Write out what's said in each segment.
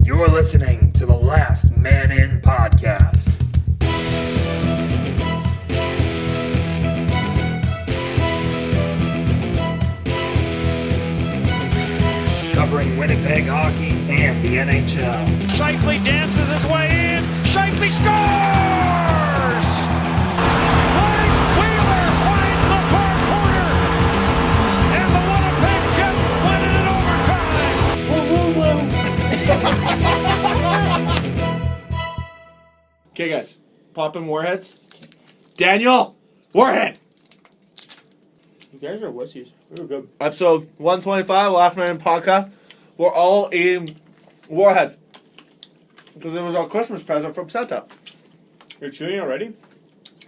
You're listening to the Last Man In podcast. Covering Winnipeg hockey and the NHL. Scheifele dances his way in. Scheifele scores! Mike Wheeler finds the far corner. And the Winnipeg Jets win it in overtime. Okay, guys. Popping Warheads. Daniel! Warhead! You guys are wussies. We were good. Episode 125, Last Man In podcast. We're all eating Warheads. Because it was our Christmas present from Santa. You're chewing already?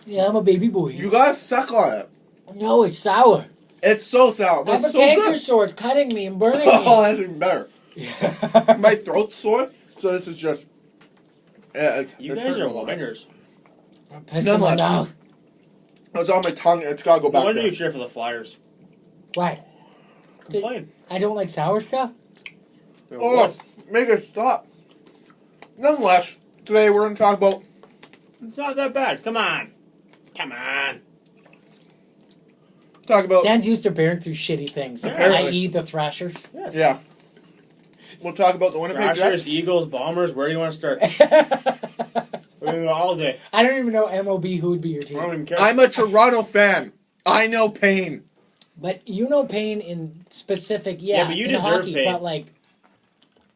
Yeah, I'm a baby boy. You guys suck on it. No, it's sour. It's so sour, I but have a it's so canker good. sore. It's cutting me and burning Oh, me. that's even better. My throat's sore, so this is just... Yeah, You it's guys hurting are a little bit. whiners. Nonetheless. Mouth. It's on my tongue. It's got to go No back wonder there. you cheer for the Flyers. Why? Complain. I don't like sour stuff? Oh, make it stop. Nonetheless, today we're going to talk about... It's not that bad. Come on. Come on. Dan's used to bearing through shitty things. Apparently. I.e. the Thrashers. Yes. Yeah. We'll talk about the Winnipeg Thrashers, Jets. Eagles, Bombers. Where do you want to start? We're going to go all day. I don't even know MOB who would be your I don't team. even care. I'm a Toronto fan. I know pain. But you know pain in specific, Yeah, but you in deserve hockey, pain. but like...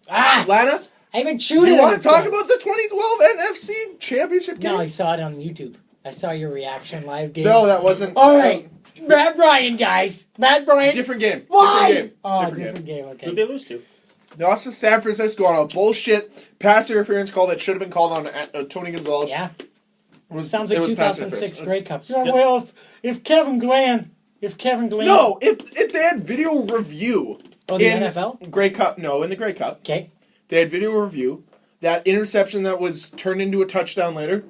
Ah! Lana, I haven't chewed you it. want to talk about the 2012 NFC Championship game? No, I saw it on YouTube. I saw your reaction live game. No, that wasn't... All right. Matt Bryan, guys. Matt Bryan. Different game. Why? Different game. Oh, Different game. okay. Who'd they lose to? They lost to San Francisco on a bullshit pass interference call that should have been called on Tony Gonzalez. Yeah. It Sounds like was pass 2006 interference. Grey Cup. Still- Yeah, well, if Kevin Glenn... No, if they had video review... Oh, the in NFL? Grey Cup, no, in the Grey Cup. Okay. They had video review. That interception that was turned into a touchdown later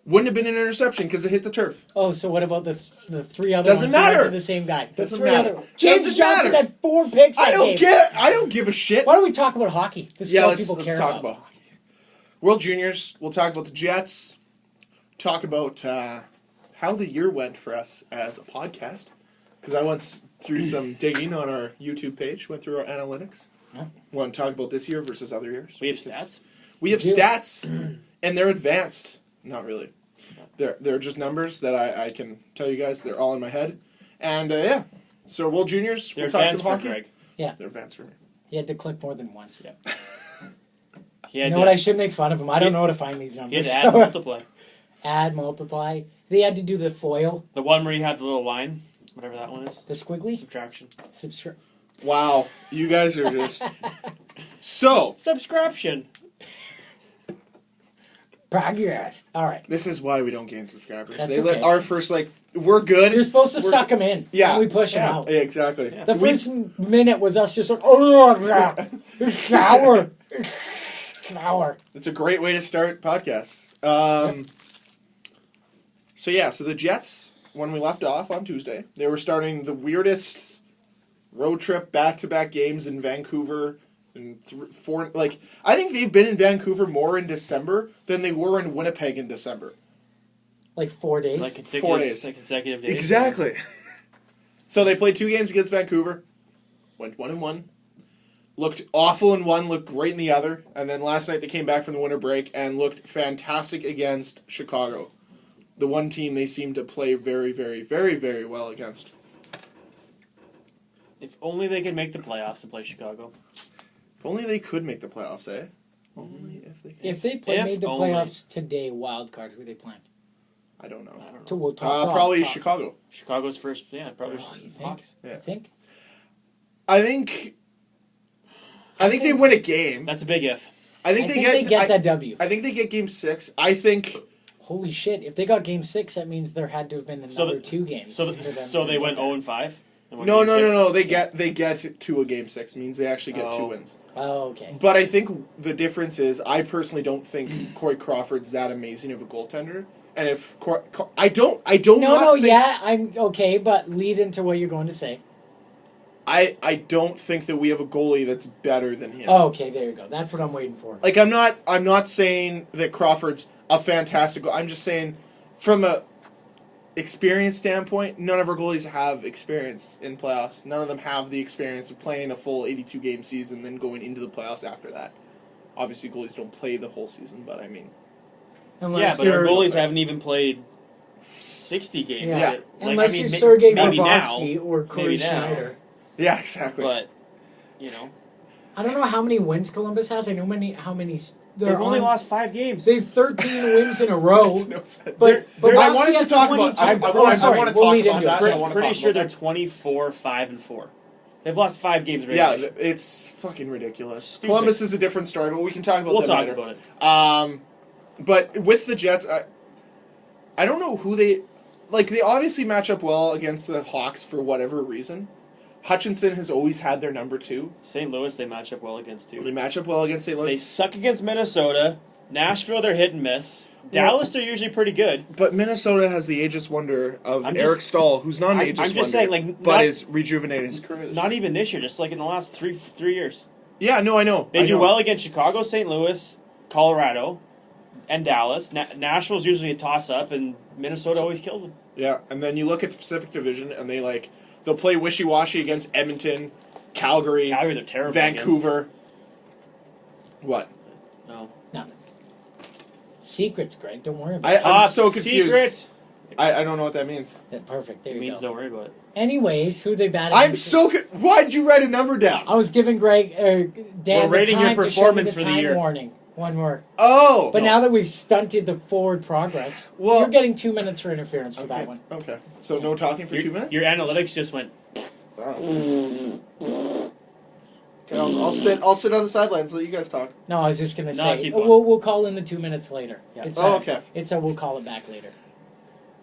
wouldn't have been an interception because it hit the turf. Oh, so what about the three other Doesn't ones? who went matter. to the same guy. The Doesn't three matter. Other... James Doesn't Johnson matter. had 4 picks that game. I don't give a shit. Why don't we talk about hockey? This is Yeah, what let's people care talk about hockey. World Juniors. We'll talk about the Jets. Talk about how the year went for us as a podcast. Because I went through some digging on our YouTube page. Went through our analytics. Yeah. Want to talk about this year versus other years. We have stats? We have Yeah. stats, and they're advanced. Not really. They're just numbers that I can tell you guys. They're all in my head. And, yeah. So, World Juniors, They're we'll talk some advanced for hockey. Greg. Yeah. They're advanced for me. He had to click more than once. Yeah. You know what? I should make fun of him. I don't know how to find these He had numbers. to add and multiply. Add, multiply. They had to do the foil, The one where you had the little line, whatever that one is. the squiggly. Subtraction. Wow. You guys are just... So... Subscription. Progress. All right. This is why we don't gain subscribers. That's They let okay. our first, we're good. You're supposed to We're- suck them in. Yeah. And we push them out. Yeah, exactly. Yeah. The first minute was us just like, oh, yeah, it's sour. It's sour. It's a great way to start podcasts. So the Jets, when we left off on Tuesday, they were starting the weirdest road trip back-to-back games in Vancouver. And I think they've been in Vancouver more in December than they were in Winnipeg in December. Like 4 days. Like consecutive, 4 days. Like consecutive days. Exactly. So they played 2 games against Vancouver, went 1-1, looked awful in one, looked great in the other, and then last night they came back from the winter break and looked fantastic against Chicago. The one team they seemed to play very, very, very, very well against. If only they could make the playoffs to play Chicago. If only they could make the playoffs, eh? Only if they could. If they made the playoffs today, wild card, who are they playing? I don't know. I don't know. So we'll talk Probably talk. Chicago. Chicago's first, probably You think? Hawks. Yeah. I think. I think they win a game. That's a big if. I think they get that W. I think they get game 6. I think... Holy shit! If they got game 6, that means there had to have been another 2 games. So for them so to they get went there. 0-5. No. They get to a game 6. It means they actually get 2 wins. Oh, okay. But I think the difference is, I personally don't think Corey Crawford's that amazing of a goaltender. And if I don't think... Yeah, I'm okay, but lead into what you're going to say. I don't think that we have a goalie that's better than him. Oh, okay, there you go. That's what I'm waiting for. Like, I'm not saying that Crawford's a fantastic goalie. I'm just saying, from a experience standpoint, none of our goalies have experience in playoffs. None of them have the experience of playing a full 82-game season, then going into the playoffs after that. Obviously, goalies don't play the whole season, but I mean... Unless but our you're- goalies haven't even played 60 games. Yeah. yet. Unless you're Sergei maybe Bobrovsky now, or Corey maybe now. Schneider. Yeah, exactly. But, I don't know how many wins Columbus has. I know how many. they've only lost 5 games. They've 13 wins in a row. Makes no sense. But I Bobrovsky wanted to has talk about... 22. I want to Sorry, talk we'll lead about into that. it. I want to Pretty talk sure about they're that. 24, 5, and 4. They've lost 5 games. Yeah, regulation. it's fucking ridiculous. Stupid. Columbus is a different story, but we can talk about We'll that talk later. about it. But with the Jets, I don't know who they... Like, they obviously match up well against the Hawks for whatever reason. Hutchinson has always had their number 2. St. Louis, they match up well against, too. They match up well against St. They Louis. suck against Minnesota. Nashville, they're hit and miss. Dallas, they're usually pretty good. But Minnesota has the aegis wonder of I'm Eric just- who's who's not an I'm aegis just wonder, saying, like, but not- is rejuvenating his career. This Not year. even this year, just like in the last three years. Yeah, no, I know. They I do know. well against Chicago, St. Louis, Colorado, and Dallas. Nashville's usually a toss-up, and Minnesota always kills them. Yeah, and then you look at the Pacific Division, and they'll play wishy-washy against Edmonton, Calgary, Calgary, they're terrible Vancouver. What? No. Nothing. Secrets, Greg. Don't worry about it. I'm so confused. Secret. I don't know what that means. Yeah, perfect. There It you means go. don't worry about it. Anyways, who they batted? I'm against? so... Why'd you write a number down? I was giving Greg Dan We're rating the your time performance to show for me the the time year. warning. One more. Oh! But no. now that we've stunted the forward progress, Well- you're getting 2 minutes for interference for that one. Okay. So no talking for 2 minutes? Your analytics just went. Oh. Okay, I'll sit on the sidelines and let you guys talk. No, I was just gonna No, say keep going. we'll call in the 2 minutes later. Yeah. It's Oh, okay. It's a we'll call it back later.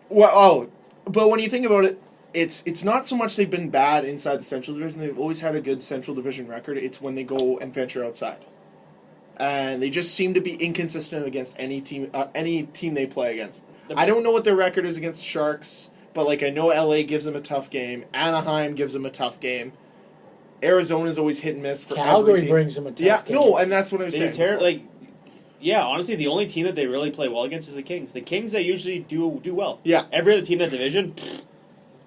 Well, but when you think about it, it's not so much they've been bad inside the Central Division. They've always had a good Central Division record. It's when they go and venture outside, and they just seem to be inconsistent against any team they play against. I don't know what their record is against the Sharks, but I know LA gives them a tough game. Anaheim gives them a tough game. Arizona's always hit and miss for every Calgary team. brings them a tough Yeah, game. no, and that's what I'm They saying. honestly, the only team that they really play well against is the Kings. The Kings, they usually do well. Yeah. Every other team in that division,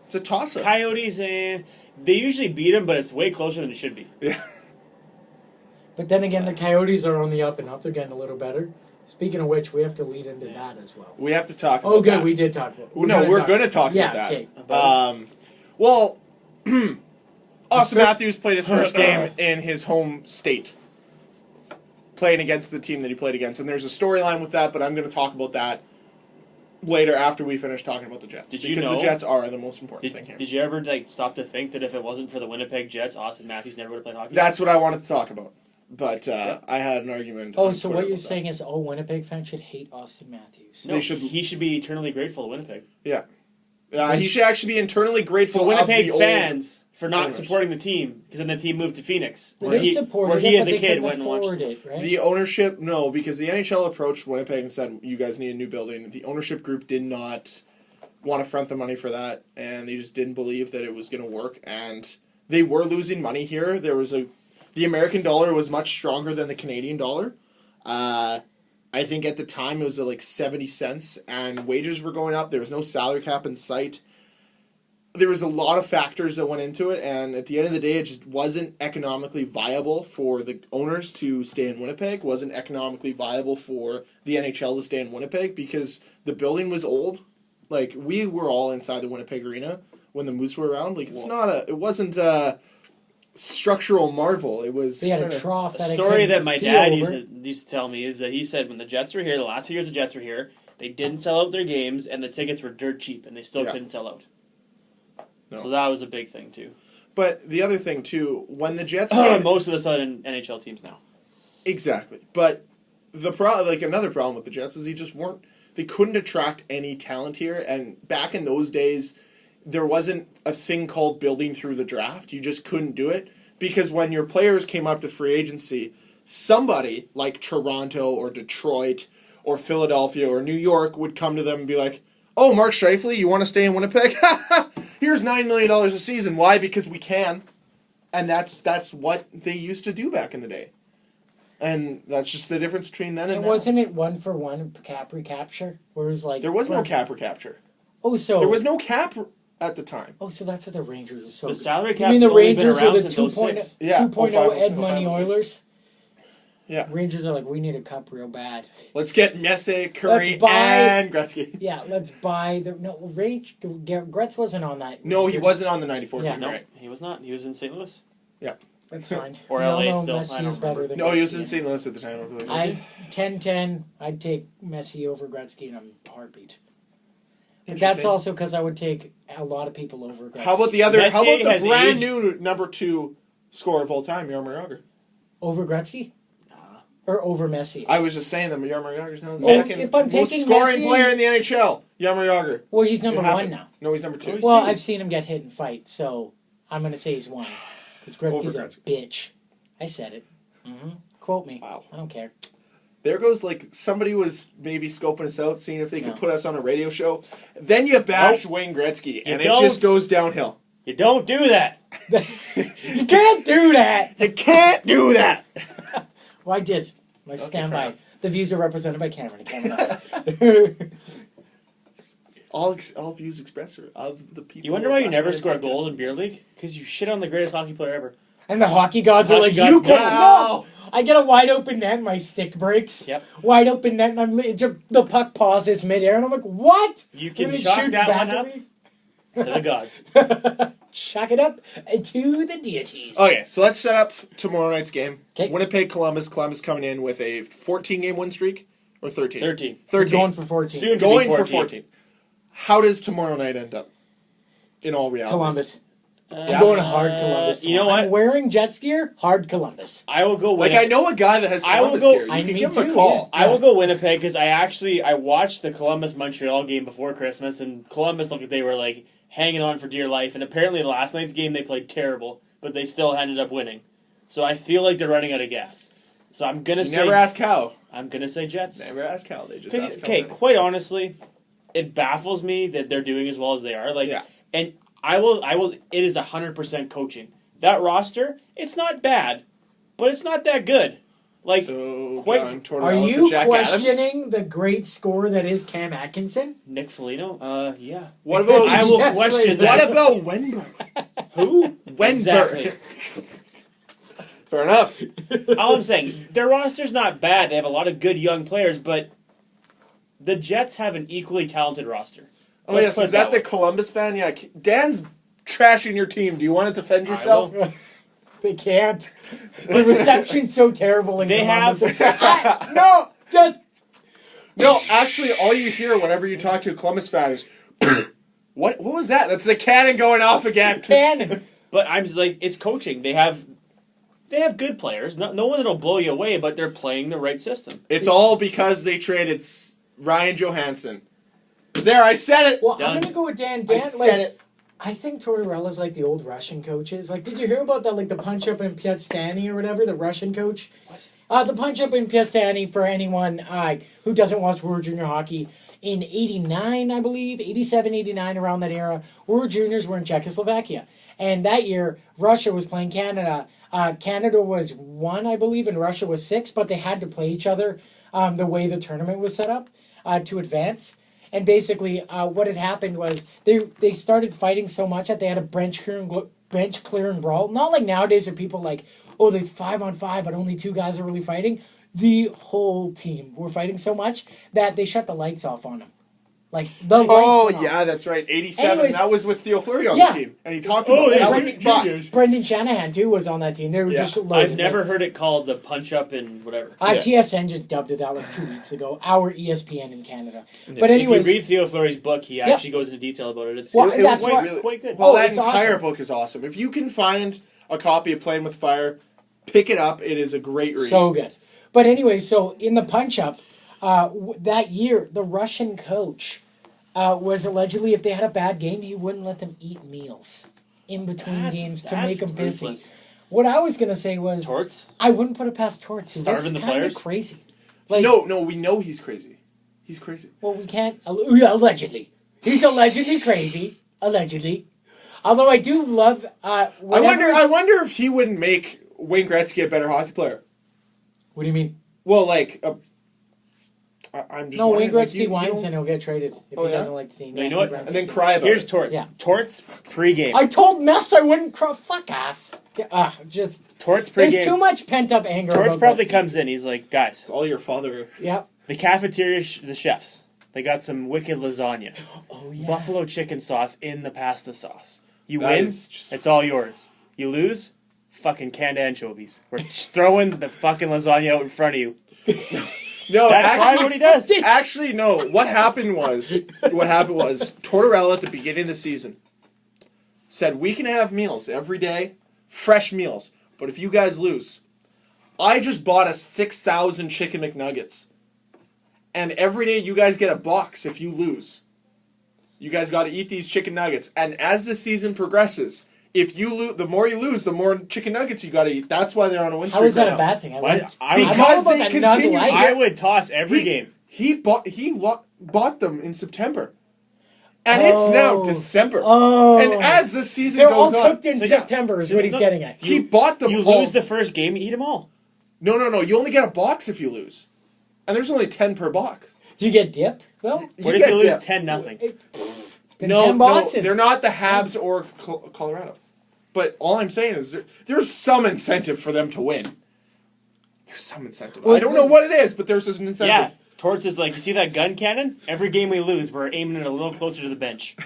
It's a toss-up. Coyotes, they usually beat them, but it's way closer than it should be. Yeah. But then again, the Coyotes are on the up and up. They're getting a little better. Speaking of which, we have to lead into that as well. We have to talk about Oh, good. that. We did talk about it. Well, no, we're going to talk Yeah, about that. okay. Well, Austin Matthews played his first game in his home state, playing against the team that he played against. And there's a storyline with that, but I'm going to talk about that later after we finish talking about the Jets. Did you because know- the Jets are the most important thing here. Did you ever stop to think that if it wasn't for the Winnipeg Jets, Austin Matthews never would have played hockey? That's what I wanted to talk about. But I had an argument. Oh, on so Twitter what you're about that. saying is all Winnipeg fans should hate Austin Matthews. No, They should- he should be eternally grateful to Winnipeg. Yeah. He should actually be internally grateful For of Winnipeg the old fans for not owners. supporting the team, because then the team moved to Phoenix, Well, where they he, supported where it, he but as a they kid couldn't went and watched. afford it, right? The ownership, no, because the NHL approached Winnipeg and said, you guys need a new building. The ownership group did not want to front the money for that, and they just didn't believe that it was going to work, and they were losing money here. The American dollar was much stronger than the Canadian dollar. I think at the time it was at 70 cents, and wages were going up. There was no salary cap in sight. There was a lot of factors that went into it, and at the end of the day, it just wasn't economically viable for the owners to stay in Winnipeg. Wasn't economically viable for the NHL to stay in Winnipeg because the building was old. We were all inside the Winnipeg Arena when the Moose were around. It wasn't a structural marvel. It was They had a kinda- trough A that story that my dad over. used to tell me is that he said when the Jets were here, the last 2 years the Jets were here, they didn't sell out their games, and the tickets were dirt cheap, and they still Yeah. couldn't sell out. No. So that was a big thing, too. But the other thing, too, when the Jets came... Most of the sudden NHL teams now. Exactly. But another problem with the Jets is they couldn't attract any talent here, and back in those days, there wasn't a thing called building through the draft. You just couldn't do it, because when your players came up to free agency, somebody like Toronto or Detroit or Philadelphia or New York would come to them and be like, oh, Mark Scheifele, you want to stay in Winnipeg? Here's $9 million a season. Why? Because we can. And that's what they used to do back in the day. And that's just the difference between then and And now. wasn't it 1-for-1 cap recapture? Where it was like There was no cap recapture. Oh, so There was no cap at the time. Oh, so that's what the Rangers are so. The good. salary You cap's mean the only been Rangers are around the since 2.0 06. Yeah, 2.0 05, Ed 06. Money Oilers? Yeah. Rangers are like, we need a cup real bad. Let's get Messi, Curry, Let's buy- and Gretzky. Yeah, let's buy the Gretz wasn't on that. No, he wasn't on the 94 Yeah. team, No, right? he was not. He was in St. Louis. Yeah. That's fine. Or We all LA know still, I Messi don't is better remember. than No, he was Gretzky. in St. Louis at the time, I believe. I 10-10. I'd take Messi over Gretzky in a heartbeat. But that's Interesting. also because I would take a lot of people over Gretzky. How about the other? How Messier about has the brand aged. new number 2 scorer of all time, Jaromir Jagr? Over Gretzky? Or over Messi? I was just saying that Jaromir Jagr's now the Well, second if I'm most taking scoring Messi- player in the NHL. Jaromir Jagr. Well, he's number It 1 happened. now. No, he's number 2. Well, I've seen him get hit and fight, so I'm going to say he's 1. Because Gretzky's Over a Gretzky. bitch. I said it. Quote me. Wow. I don't care. There goes, like, somebody was maybe scoping us out, seeing if they No. could put us on a radio show. Then you bash Wayne Gretzky, and it don't. just goes downhill. You don't do that. You can't do that! You can't do that! Well, I did. I stand fair by. enough. The views are represented by Cameron. Cameron. All views expressed are of the people. You wonder why you never Classified score a Podcast. goal in beer league? Because you shit on the greatest hockey player ever. And the hockey gods are Hockey like, gods you can go. no! I get a wide open net, my stick breaks. Yep. Wide open net, and the puck pauses midair, and I'm like, what? You can And it chalk shoots that back one at up me. to the gods. Chuck it up to the deities. Okay, so let's set up tomorrow night's game. 'Kay. Winnipeg, Columbus. Columbus coming in with a 14-game win streak, or 13? 13. 13. Going for 14. Soon to be Going for 14. 14. How does tomorrow night end up? In all reality. Columbus. Yeah. I'm going hard Columbus. You know tomorrow. what? I'm wearing Jets gear, hard Columbus. I will go Like, Winnipeg. I know a guy that has I will Columbus go- gear. You I- can me give him a too, call. I will go Winnipeg because I watched the Columbus-Montreal game before Christmas, and Columbus looked like they were like hanging on for dear life. And apparently, last night's game they played terrible, but they still ended up winning. So I feel like they're running out of gas. So I'm gonna You say never ask how. I'm gonna say Jets. Never ask how. They just 'Cause, ask how. okay, quite honestly, it baffles me that they're doing as well as they are. Like, Yeah. and I will. It is 100% coaching. That roster, it's not bad, but it's not that good. Like, So, quite- John Tortorella Are for you Jack questioning the great score that is Cam Atkinson? Nick Foligno, yeah. Adams? What about I will Yes, question like, that. What about Wenberg? Who? Wenberg. Exactly. Fair enough. All I'm saying, their roster's not bad. They have a lot of good young players, but the Jets have an equally talented roster. Oh Let's yes, put is it that the way. Columbus fan? Yeah, Dan's trashing your team. Do you want to defend yourself? will. They can't. The reception's so terrible in They Columbus. have- No, just No, actually, all you hear whenever you talk to a Columbus fan is, "What? What was that? That's the cannon going off again." cannon. But I'm just like, it's coaching. They have good players. No one that'll blow you away, but they're playing the right system. It's all because they traded Ryan Johansson. There, I said it. Well, Done. I'm gonna go with Dan. I Dan, said like, it. I think Tortorella's like the old Russian coaches. Like, did you hear about that? Like the punch up in Piastani or whatever, the Russian coach. The punch up in Piastani for anyone who doesn't watch World Junior Hockey. In 89, I believe, 87, 89, around that era, World Juniors were in Czechoslovakia. And that year, Russia was playing Canada. Canada was 1, I believe, and Russia was 6, but they had to play each other the way the tournament was set up to advance. And basically, what had happened was they started fighting so much that they had a bench clearing brawl. Not like nowadays where people like, oh, there's 5-on-5, but only 2 guys are really fighting. The whole team were fighting so much that they shut the lights off on them. Like, the lights Oh went off. yeah, that's right. 87. Anyways, that was with Theo Fleury on yeah. the team, and he talked Oh, about it. yeah, That was Brendan fucked. Juniors. Brendan Shanahan, too, was on that team. They were Yeah. just loaded. I've never heard it called the punch up and whatever. Yeah. TSN just dubbed it out like 2 weeks ago. Our ESPN in Canada. But If anyways, you read Theo Fleury's book, he actually goes into detail about it. It's Well, It that's was why- really- quite good. Well, Oh, that it's entire awesome. book is awesome. If you can find a copy of Playing with Fire, pick it up. It is a great read. so good. But anyway, so in the punch-up, that year, the Russian coach was allegedly, if they had a bad game, he wouldn't let them eat meals in between games to make them busy. ruthless. What I was going to say was, Torts? I wouldn't put it past Torts. Starving the That's kind players? of crazy. Like, no, we know he's crazy. He's crazy. well, we can't, allegedly. He's allegedly crazy. Allegedly. Although I do love. I wonder if he wouldn't make Wayne Gretzky a better hockey player. What do you mean? Well, like, I'm just No, Wayne wondering, like, Gretzky whines and he'll get traded if he yeah? doesn't like the team. No, you know what? and then cry about Here's it. Torts. Yeah. Torts pregame. I told Mess I wouldn't cry. Fuck off. Just. Torts There's pregame. too much pent up anger. Torts about probably Gretzky. comes in. He's like, guys, It's all your father. Yep. the cafeteria, the chefs, they got some wicked lasagna. Oh yeah. Buffalo chicken sauce in the pasta sauce. You That win, is just- it's all yours. You lose, fucking canned anchovies. We're just throwing the fucking lasagna out in front of you. No, That's probably actually, what he does. actually, no. What happened was Tortorella at the beginning of the season said we can have meals every day, fresh meals. But if you guys lose, I just bought us 6,000 chicken McNuggets, and every day you guys get a box. If you lose, you guys got to eat these chicken nuggets. And as the season progresses, if you lose, the more you lose, the more chicken nuggets you got to eat. That's why they're on a win streak. How is that right a now. bad thing? Why- I'm all Because about they that continue. nug life. I would toss every game. He bought them in September, and it's now Oh. December. Oh. And as the season They're goes all on, cooked in so yeah, September is so what he's no- getting at. he bought them. You all. lose the first game, eat them all. No. You only get a box if you lose, and there's only 10 per box. Do you get dip? Well, What if get you lose dip. 10-0? then No, 10 boxes. they're not the Habs or Colorado. But all I'm saying is there's some incentive for them to win. There's some incentive. Well, I don't know what it is, but there's an incentive. Yeah. Torts is like, you see that gun cannon? Every game we lose, we're aiming it a little closer to the bench.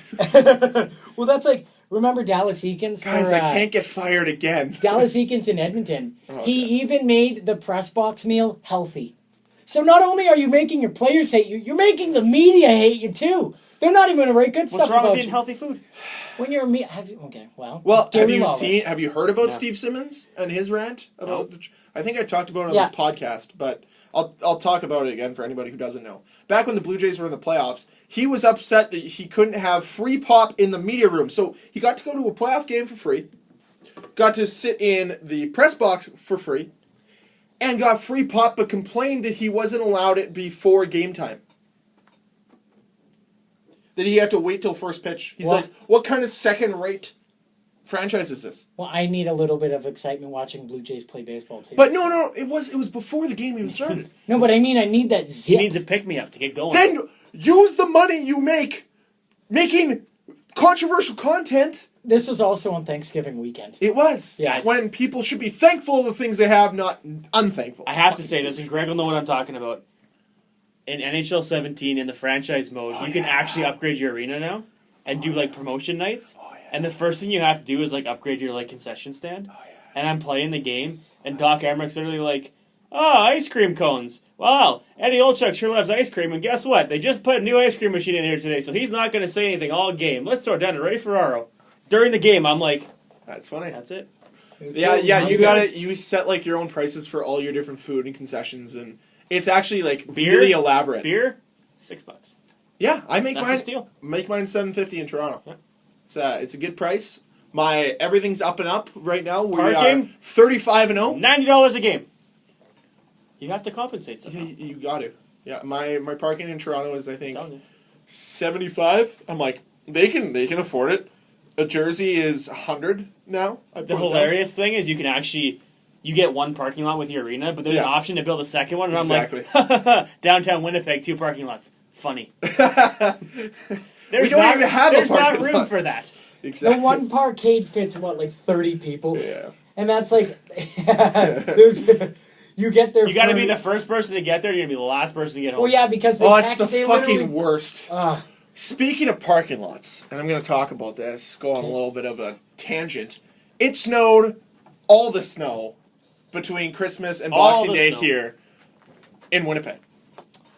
Well, that's like, remember Dallas Eakins? Guys, I can't get fired again. Dallas Eakins in Edmonton. Oh, He even made the press box meal healthy. So not only are you making your players hate you, you're making the media hate you too. They're not even going to write good stuff What's wrong about with eating you. healthy food? When you're a media, have you? Okay, well. Well, Gary Lawless. have you heard about Yeah. Steve Simmons and his rant about? No. I think I talked about it on Yeah. this podcast, but I'll talk about it again for anybody who doesn't know. Back when the Blue Jays were in the playoffs, he was upset that he couldn't have free pop in the media room, so he got to go to a playoff game for free, got to sit in the press box for free, and got free pop, but complained that he wasn't allowed it before game time. That he had to wait till first pitch. He's Well- like, what kind of second-rate franchise is this? Well, I need a little bit of excitement watching Blue Jays play baseball too. But no, it was before the game even started. No, but I mean, I need that He zip. needs a pick-me-up to get going. Then use the money you make making controversial content. This was also on Thanksgiving weekend. It was. Yeah. When people should be thankful of the things they have, not unthankful. I have to say this, and Greg will know what I'm talking about. In NHL 17, in the franchise mode, you can actually upgrade your arena now and do like promotion nights. Oh, yeah. And the first thing you have to do is like upgrade your like concession stand. And I'm playing the game, and Doc Emmerich literally like, oh, ice cream cones. Wow, Eddie Olchuk sure loves ice cream, and guess what? They just put a new ice cream machine in here today, so he's not going to say anything all game. Let's throw it down to Ray Ferraro. During the game, I'm like, That's funny. that's it. Yeah, you set like your own prices for all your different food and concessions, and it's actually like Beer? really elaborate. Beer, $6. Yeah, I make That's a mine. steal. Make mine $7.50 in Toronto. Yeah. It's a good price. My everything's up and up right now. We Parking? are 35-0. $90 a game. You have to compensate Yeah, somehow. you got to. Yeah, my parking in Toronto is I think Telling you. 75. I'm like they can afford it. A jersey is 100 now. The hilarious thing is you can actually you get one parking lot with your arena, but there's an Yeah. option to build a second one, and Exactly. I'm like, downtown Winnipeg, 2 parking lots. Funny. There's don't not, even have a there's not parking room lot. for that. Exactly. The one parkade fits what, like 30 people? Yeah. And that's like, there's, you get there. You got to for- be the first person to get there. You're gonna be the last person to get home. Well, yeah, because they Oh, it's the they fucking literally- worst. Speaking of parking lots, and I'm going to talk about this, go on a little bit of a tangent. It snowed all the snow between Christmas and All Boxing the Day snow. here in Winnipeg.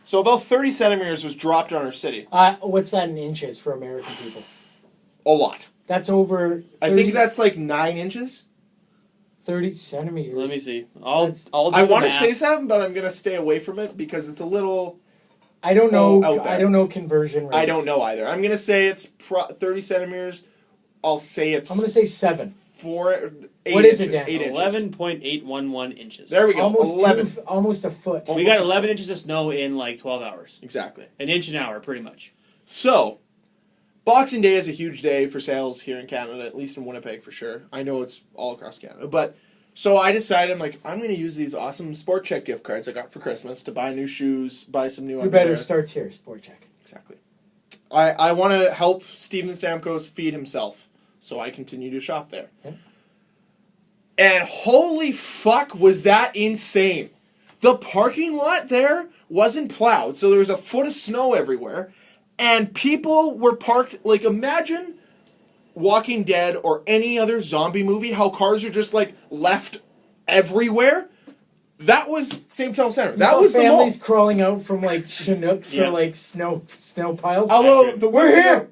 So about 30 centimeters was dropped on our city. What's that in inches for American people? A lot. That's over 30, I think that's like 9 inches. 30 centimeters. Let me see. I'll do I the want to math. say something, but I'm going to stay away from it because it's a little... I don't know. out there. I don't know conversion rates. I don't know either. I'm going to say it's 30 centimeters. I'll say it's I'm going to say 7. 8 What is it, inches. Dan? 8 inches. 11.811 inches. There we go. Almost 11. almost a foot. We got 11 inches of snow in like 12 hours. Exactly. An inch an hour, pretty much. So, Boxing Day is a huge day for sales here in Canada, at least in Winnipeg for sure. I know it's all across Canada. But so I decided, I'm going to use these awesome Sport Check gift cards I got for Christmas to buy new shoes, buy some new Who underwear. better starts here, Sport Check. Exactly. I want to help Steven Stamkos feed himself, so I continue to shop there. Yeah. And holy fuck, was that insane. The parking lot there wasn't plowed, so there was a foot of snow everywhere. And people were parked, like, imagine Walking Dead or any other zombie movie, how cars are just, like, left everywhere. That was St. Paul Center. That was the mall. Families crawling out from, like, Chinooks or, like, snow piles. Although, we're here!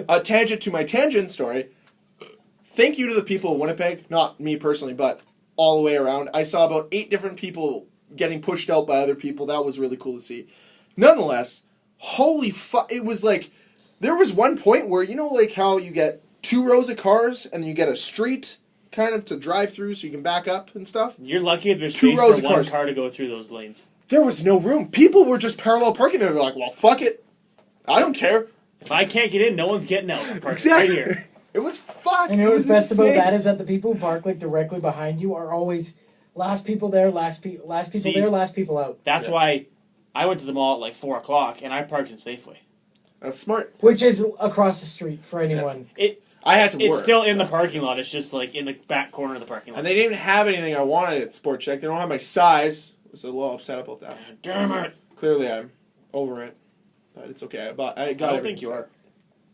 A tangent to my tangent story. Thank you to the people of Winnipeg. Not me personally, but all the way around. I saw about 8 different people getting pushed out by other people. That was really cool to see. Nonetheless, holy fuck. It was like, there was one point where, like how you get 2 rows of cars and you get a street kind of to drive through so you can back up and stuff. You're lucky if there's 2 space rows for of one cars. car to go through those lanes. There was no room. People were just parallel parking there. They're like, well, fuck it. I don't care. If I can't get in, no one's getting out. I'm parking Exactly. right here. It was fuck. And it what's was best about insane. that is that the people who park, like, directly behind you are always last people there, last people See, there, last people out. That's why I went to the mall at like 4 o'clock and I parked in Safeway. That's smart. Which is across the street for anyone. I had to work. It's still in the parking lot. It's just like in the back corner of the parking lot. And they didn't have anything I wanted at Sport Check. They don't have my size. I was a little upset about that. Damn it! Clearly, I'm over it. But it's okay. I got I don't everything. think you are.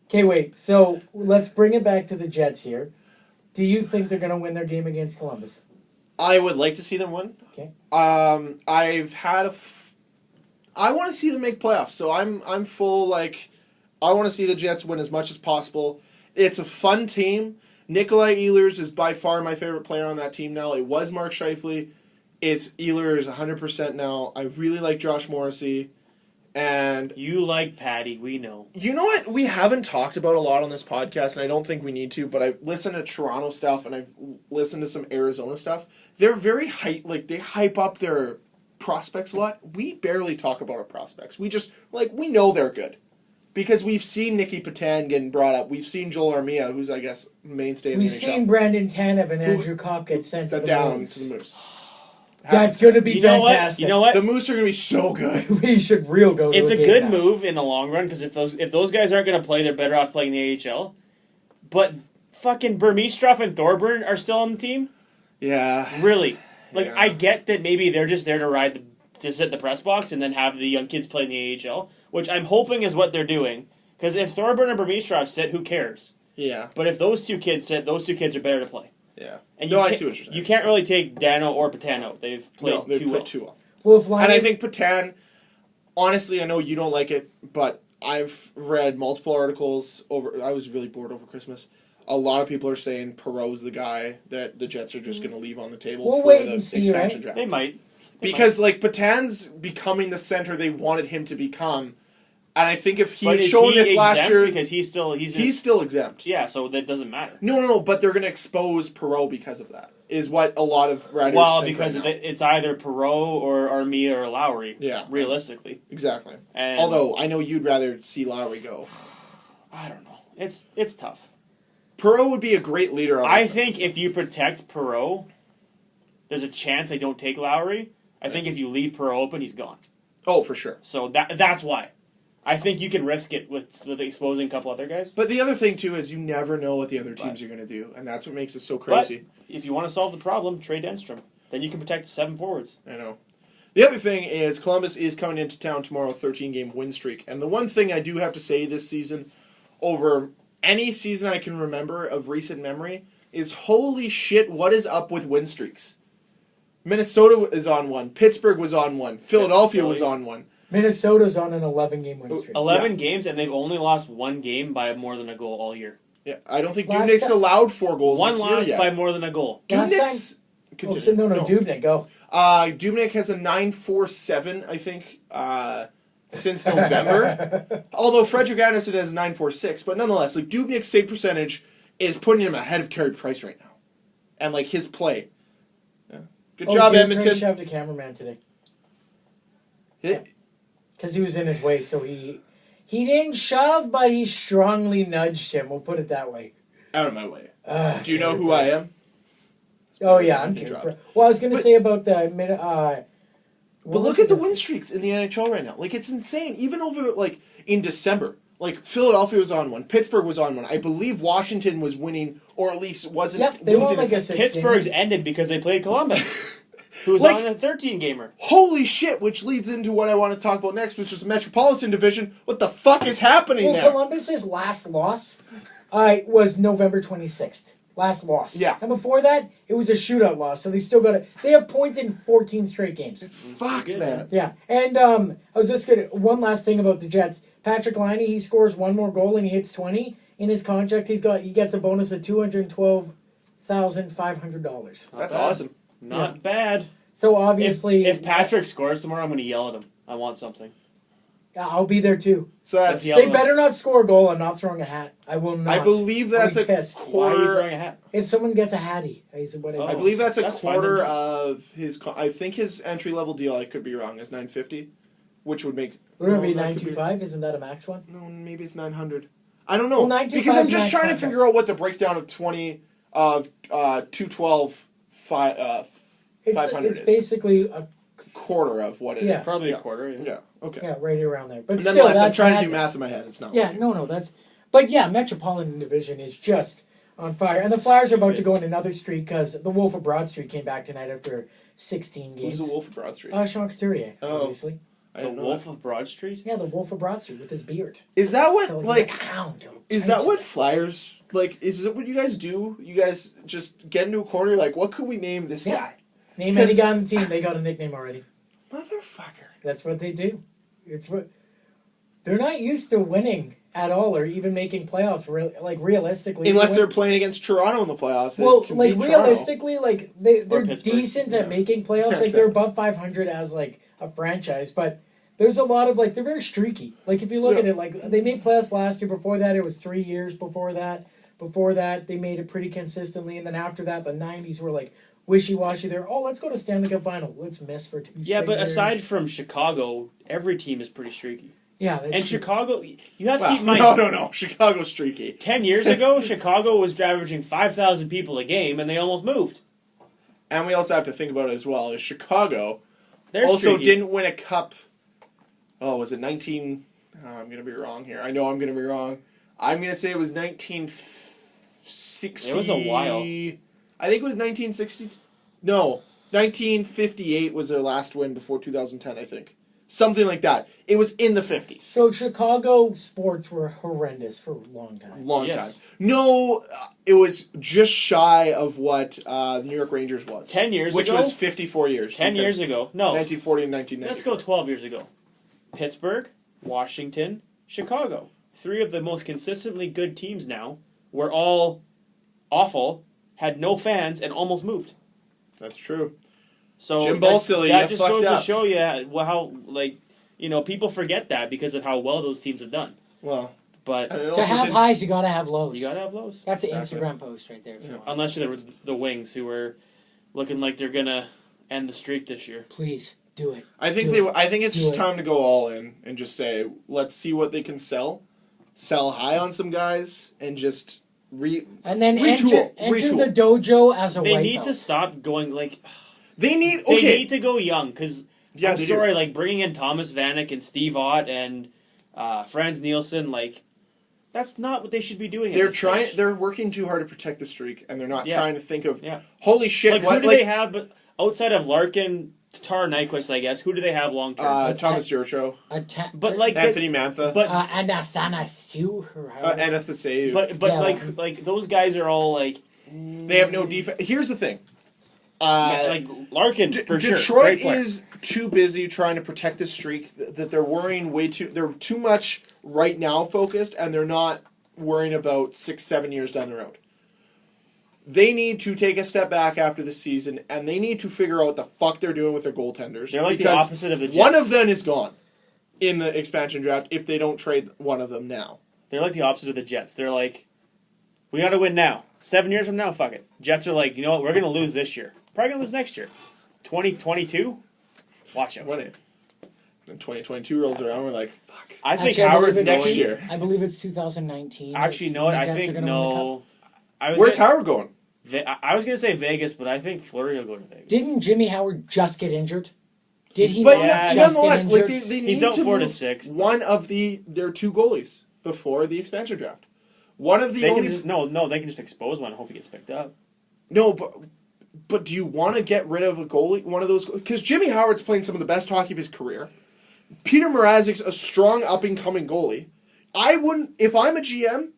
Okay, wait. So let's bring it back to the Jets here. Do you think they're going to win their game against Columbus? I would like to see them win. Okay. I've had I want to see them make playoffs. So I'm full, like, I want to see the Jets win as much as possible. It's a fun team. Nikolai Ehlers is by far my favorite player on that team now. It was Mark Scheifele. It's Ehlers 100% now. I really like Josh Morrissey. And You like Patty, we know. you know what we haven't talked about a lot on this podcast, and I don't think we need to, but I've listened to Toronto stuff and I've listened to some Arizona stuff. They're very they hype up their prospects a lot. We barely talk about our prospects. We just, we know they're good. Because we've seen Nikki Patan getting brought up. We've seen Joel Armia, who's, I guess, mainstay in the We've NHL. seen Brandon Tanev and Andrew Kopp get sent to the down Moose. to the Moose. That's going to be You know fantastic. what? You know what? The Moose are going to be so good. We should real go to It's a game good now. move in the long run because if those guys aren't going to play, they're better off playing the AHL. But fucking Burmistrov and Thorburn are still on the team. Yeah. Really? Yeah. I get that maybe they're just there to sit in the press box and then have the young kids play in the AHL, which I'm hoping is what they're doing. Because if Thorburn and Burmistrov sit, who cares? Yeah. But if those two kids sit, those two kids are better to play. Yeah. And No, you I can't- see what you're saying. You can't really take Dano or Patano. They've played They too played well. too well. Well, if Linus, And I think Patan, honestly, I know you don't like it, but I've read multiple articles I was really bored over Christmas. A lot of people are saying Perreault's the guy that the Jets are just going to leave on the table We'll for wait the and see, expansion right? draft. They might. Because, Patan's becoming the center they wanted him to become. And I think if he But had is shown he this last exempt? year, Because he's still exempt. yeah, so that doesn't matter. No, but they're going to expose Perreault because of that, is what a lot of writers Well, think because right now. it's either Perreault or Armia or Lowry. Yeah. Realistically. Exactly. And Although, I know you'd rather see Lowry go. I don't know. It's tough. Perreault would be a great leader on I this think if you protect Perreault, there's a chance they don't take Lowry. I think if you leave Perreault open, he's gone. Oh, for sure. So that's why. I think you can risk it with exposing a couple other guys. But the other thing, too, is you never know what the other teams are going to do, and that's what makes it so crazy. But if you want to solve the problem, trade Enstrom. Then you can protect 7 forwards. I know. The other thing is Columbus is coming into town tomorrow, 13-game win streak. And the one thing I do have to say this season, over any season I can remember of recent memory, is holy shit, what is up with win streaks? Minnesota is on one. Pittsburgh was on one. Philadelphia was on one. Minnesota's on an 11-game win streak. 11 games, and they've only lost 1 game by more than a goal all year. Yeah, I don't think Last Dubnik's time- allowed 4 goals One this loss year by yet. more than a goal. Last Dubnik's... Oh, Continue. so no, Dubnik, go. Dubnik has a 9.47, I think, since November. Although Frederick Anderson has 9.46, but nonetheless, Dubnik's save percentage is putting him ahead of Carey Price right now, and his play. Yeah. Good job, Carey Edmonton. Price shoved a cameraman today Yeah. because he was in his way, so he He didn't shove, but he strongly nudged him. We'll put it that way. Out of my way. Do you know who I am? Oh, yeah, I'm kidding. Well, I was going to say about the... But look at the win streaks in the NHL right now. Like, it's insane. Even over, like, in December. Like, Philadelphia was on one. Pittsburgh was on one. I believe Washington was winning, or at least wasn't they won losing. like a 6 Pittsburgh's game. ended because they played Columbus, who was Like- on a 13-gamer. Holy shit, which leads into what I want to talk about next, which is the Metropolitan Division. What the fuck is happening Well, there? Columbus's last loss was November 26th. Last loss. Yeah. And before that, it was a shootout loss, so they still got it. They have points in 14 straight games. It's fucked, good, man. Yeah, and I was just gonna one last thing about the Jets. Patrick Laine, he scores one more goal and he hits 20 in his contract. He gets a bonus of $212,500. That's bad. awesome. Not bad. So obviously, If Patrick scores tomorrow, I'm going to yell at him. I want something. I'll be there too. So that's That's They better not score a goal. I'm not throwing a hat. I will not. I believe that's I'll a be pissed. Why are you quarter. throwing a hat? If someone gets a hattie, is what Oh. I believe that's a That's fine quarter then. of his. I think his entry level deal. I could be wrong. Is $950, which would make. Would it be that could 925? Isn't that a max one? No, maybe it's 900. I don't know Well, 925 because I'm is just max trying to contract. figure out what the breakdown of 212 500 It's is. basically a Quarter of what it is. Yeah. Probably yeah. a quarter. Yeah. Okay. yeah, right around there. But still, Nonetheless, I'm that's trying to do madness. math in my head. It's not. Yeah, working. no, that's. But yeah, Metropolitan Division is just on fire, and the Flyers are about to go on another streak because the Wolf of Broad Street came back tonight after 16 games. Who's the Wolf of Broad Street? Sean Couturier, Oh. obviously. I The didn't know Wolf that. of Broad Street? Yeah, the Wolf of Broad Street with his beard. Is that what So he's like? a hound. Is that what Flyers like? Is it what you guys do? You guys just get into a corner like, what could we name this Yeah. guy? Name 'Cause- any guy on the team? They got a nickname already. Motherfucker. That's what they do. It's what they're not used to winning at all, or even making playoffs. Realistically, Unless they're playing against Toronto in the playoffs. they well, can like beat Toronto. realistically, like they're Pittsburgh. decent at Yeah. making playoffs. Yeah, Like they're exactly. above 500 as like a franchise, but there's a lot of like they're very streaky. Like if you look Yeah. at it, like they made playoffs last year. Before that, it was 3 years. Before that, they made it pretty consistently, and then after that, the 90s were like wishy-washy. They're let's go to Stanley Cup final. Let's miss for 2 Yeah, straight but years. aside from Chicago, every team is pretty streaky. yeah, that's And true. Chicago, you have to Well, keep in mind, no. Chicago's streaky. 10 years ago, Chicago was averaging 5,000 people a game, and they almost moved. And we also have to think about it as well. Is Chicago They're also streaky. didn't win a cup. Oh, was it 19? I'm going to be wrong here. I know I'm going to be wrong. I'm going to say it was 1960. It was a while. I think it was 1960. No, 1958 was their last win before 2010, I think. Something like that. It was in the 50s. So Chicago sports were horrendous for a long time. Long Yes. time. No, it was just shy of what the New York Rangers was. 10 years which ago? was 54 years. 10 years because ago. No, 1940 and 1990. let's go 12 years ago. Pittsburgh, Washington, Chicago. 3 of the most consistently good teams now were all awful, had no fans, and almost moved. That's true. So Jim that- Balsillie, that you just fucked goes up. to show you how people forget that because of how well those teams have done. Well, But and it To also have didn't- highs, you gotta have lows. you gotta have those. That's an Exactly. Instagram post right there. If you Yeah. want. Unless you're the Wings, who are looking like they're gonna end the streak this year. Please do it. I think Do it. I think it's Do just it. time to go all in and just say, let's see what they can sell high on some guys, and just And then Retool. enter the dojo as a They white need belt. to stop going like They need they okay. need to go young because Yeah, I'm they do. sorry, like bringing in Thomas Vanek and Steve Ott and Franz Nielsen, like that's not what they should be doing. They're at this trying. stage. They're working too hard to protect the streak, and they're not Yeah. trying to think of. Yeah. Holy shit! like what? who do Like they have? But outside of Larkin, Tatar, Nyquist, I guess who do they have long term? Thomas Jurcho, But like Anthony Mantha, but and Athanasiu. Anathasev. but Yeah, like those guys are all like They have no defense. Here's the thing. like Larkin for sure. Detroit Great player. is too busy trying to protect the streak that they're worrying way too. They're too much right now focused, and they're not worrying about 6-7 years down the road. They need to take a step back after the season, and they need to figure out what the fuck they're doing with their goaltenders. They're like the because opposite of the Jets. One of them is gone in the expansion draft if they don't trade one of them now. They're like the opposite of the Jets. They're like, we got to win now. 7 years from now, fuck it. Jets are like, you know what? We're going to lose this year. Probably going to lose next year. 2022? Watch out. What if? And 2022 rolls around, we're like, fuck. I think Actually, I believe Howard's it's next going. year. I believe it's 2019. Actually, no, I Jets are think gonna win the no. Where's Howard going? I was gonna say Vegas, but I think Fleury will go to Vegas. Didn't Jimmy Howard just get injured? Did he But not yeah, just nonetheless, get like injured? they He's need out to 4 to move 6. one of their 2 goalies before the expansion draft. One of the They only can just, they can just expose one and hope he gets picked up. no, but do you want to get rid of a goalie? One of those because Jimmy Howard's playing some of the best hockey of his career. Peter Mrazek's a strong up and coming goalie. I wouldn't if I'm a GM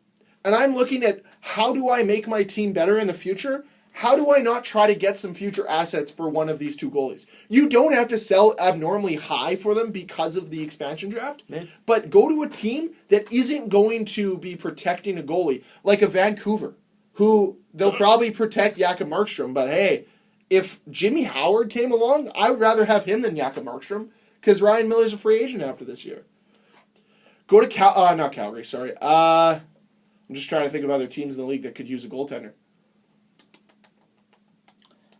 and I'm looking at how do I make my team better in the future. How do I not try to get some future assets for one of these 2 goalies? You don't have to sell abnormally high for them because of the expansion draft, but go to a team that isn't going to be protecting a goalie, like a Vancouver, who they'll probably protect Jakob Markstrom, but hey, if Jimmy Howard came along, I would rather have him than Jakob Markstrom, because Ryan Miller's a free agent after this year. Go to not Calgary, sorry. I'm just trying to think of other teams in the league that could use a goaltender.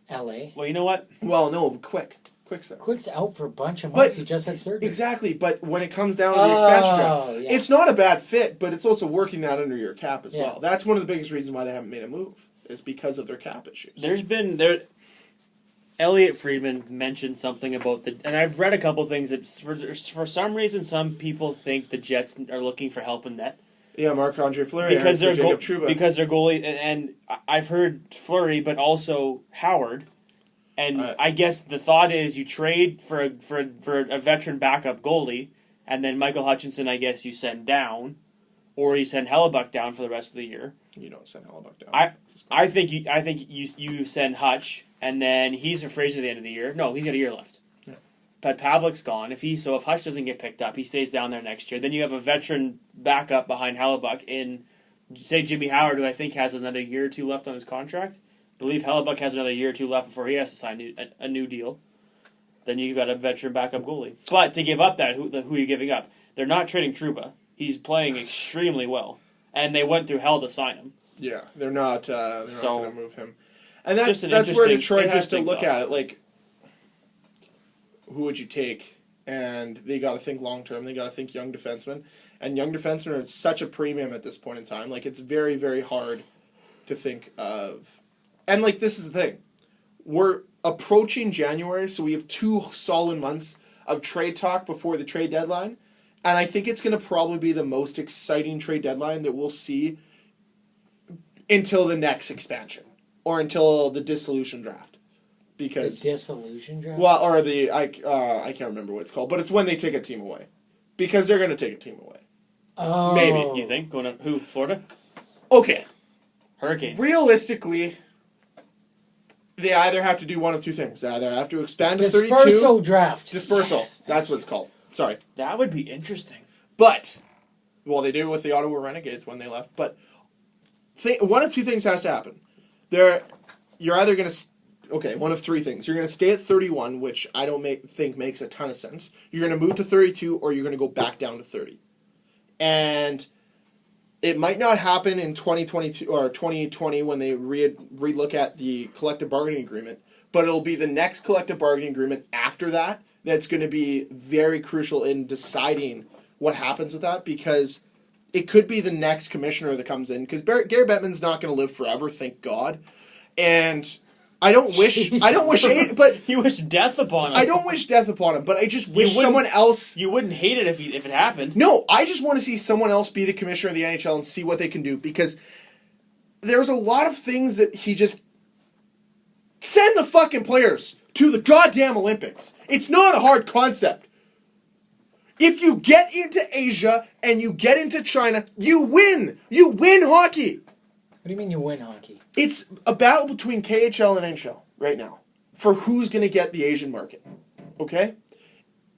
LA. Well, you know what? Well, no, Quick. Quick's there. Quick's out for a bunch of But- months. He just had surgery. Exactly, but when it comes down to the expansion draft, yeah. it's not a bad fit, but it's also working that under your cap as Yeah. well. That's one of the biggest reasons why they haven't made a move, is because of their cap issues. There's been Elliot Friedman mentioned something about and I've read a couple things that for some reason some people think the Jets are looking for help in net Yeah, Marc-Andre Fleury because and they're Jacob Trouba. because they're goalie and I've heard Fleury but also Howard, and I guess the thought is you trade for a veteran backup goalie, and then Michael Hutchinson I guess you send down, or you send Hellebuck down for the rest of the year. You don't send Hellebuck down. I think you send Hutch, and then he's a free agent at the end of the year. No, he's got a year left. Yeah. But Pavlik's gone. If Hutch doesn't get picked up, he stays down there next year. Then you have a veteran backup behind Hellebuck in, say, Jimmy Howard, who I think has another year or 2 left on his contract. I believe Hellebuck has another year or 2 left before he has to sign a new deal. Then you've got a veteran backup goalie. But to give up that, who are you giving up? They're not trading Trouba. He's playing extremely well, and they went through hell to sign him. Yeah, they're not going to move him. And that's Just an where Detroit has to interesting look thought. at it. Like, who would you take? And they got to think long term. They got to think young defensemen. And young defensemen are at such a premium at this point in time. Like, it's very, very hard to think of. And, like, this is the thing. We're approaching January, so we have 2 solid months of trade talk before the trade deadline. And I think it's going to probably be the most exciting trade deadline that we'll see until the next expansion or until the dissolution draft, because The dissolution draft? well, or the I can't remember what it's called, but it's when they take a team away, because they're going to take a team away. Oh. Maybe. You think going to who? Florida? Okay, Hurricanes. realistically, they either have to do one of 2 things. They either have to expand to 32. Dispersal draft. Dispersal. Yes. That's what it's called. Sorry, That would be interesting. but well, they did it with the Ottawa Renegades when they left, but. One of 2 things has to happen. You're either going to... one of 3 things. You're going to stay at 31, which I don't think makes a ton of sense. You're going to move to 32, or you're going to go back down to 30. And it might not happen in 2022 or 2020 when they relook at the collective bargaining agreement, but it'll be the next collective bargaining agreement after that that's going to be very crucial in deciding what happens with that, because... it could be the next commissioner that comes in, because Gary Bettman's not going to live forever, thank God. And I don't wish, but You wish death upon him. I don't wish death upon him. But I just wish someone else. You wouldn't hate it if it happened. No, I just want to see someone else be the commissioner of the NHL and see what they can do, because there's a lot of things that he just send the fucking players to the goddamn Olympics. It's not a hard concept. If you get into Asia and you get into China, you win. You win hockey. What do you mean you win hockey? It's a battle between KHL and NHL right now for who's going to get the Asian market. Okay?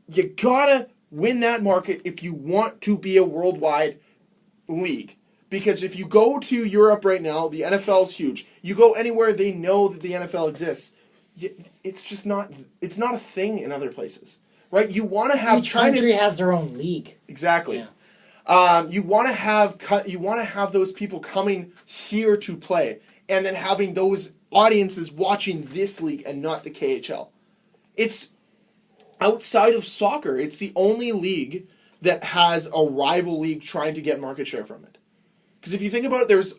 You gotta win that market if you want to be a worldwide league. Because if you go to Europe right now, the NFL is huge. You go anywhere, they know that the NFL exists. It's just not. It's not a thing in other places. Right, you want to have Each country has their own league. Exactly. Yeah. You want to have those people coming here to play, and then having those audiences watching this league and not the KHL. It's outside of soccer, it's the only league that has a rival league trying to get market share from it. Because if you think about it, there's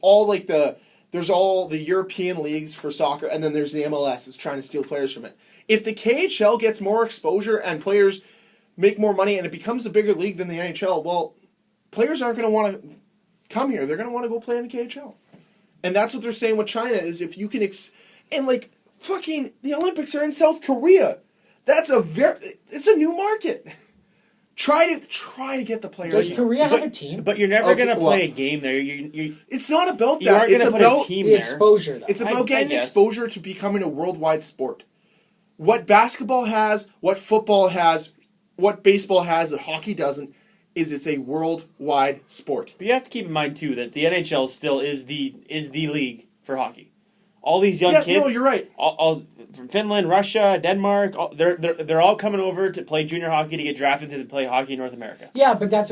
all the European leagues for soccer, and then there's the MLS that's trying to steal players from it. If the KHL gets more exposure and players make more money and it becomes a bigger league than the NHL, well, players aren't going to want to come here. They're going to want to go play in the KHL. And that's what they're saying with China is if you can... and, like, fucking... The Olympics are in South Korea. It's a new market. Try to get the players. Does Korea have a team? But you're never going to play a game there. It's not about you that. aren't It's going to put about a team the there. exposure, though. It's about I getting guess. exposure to becoming a worldwide sport. What basketball has, what football has, what baseball has that hockey doesn't, is it's a worldwide sport. But you have to keep in mind too that the NHL still is the league for hockey. All these young kids. No, you're right. All from Finland, Russia, Denmark. They're all coming over to play junior hockey to get drafted to play hockey in North America. Yeah, but that's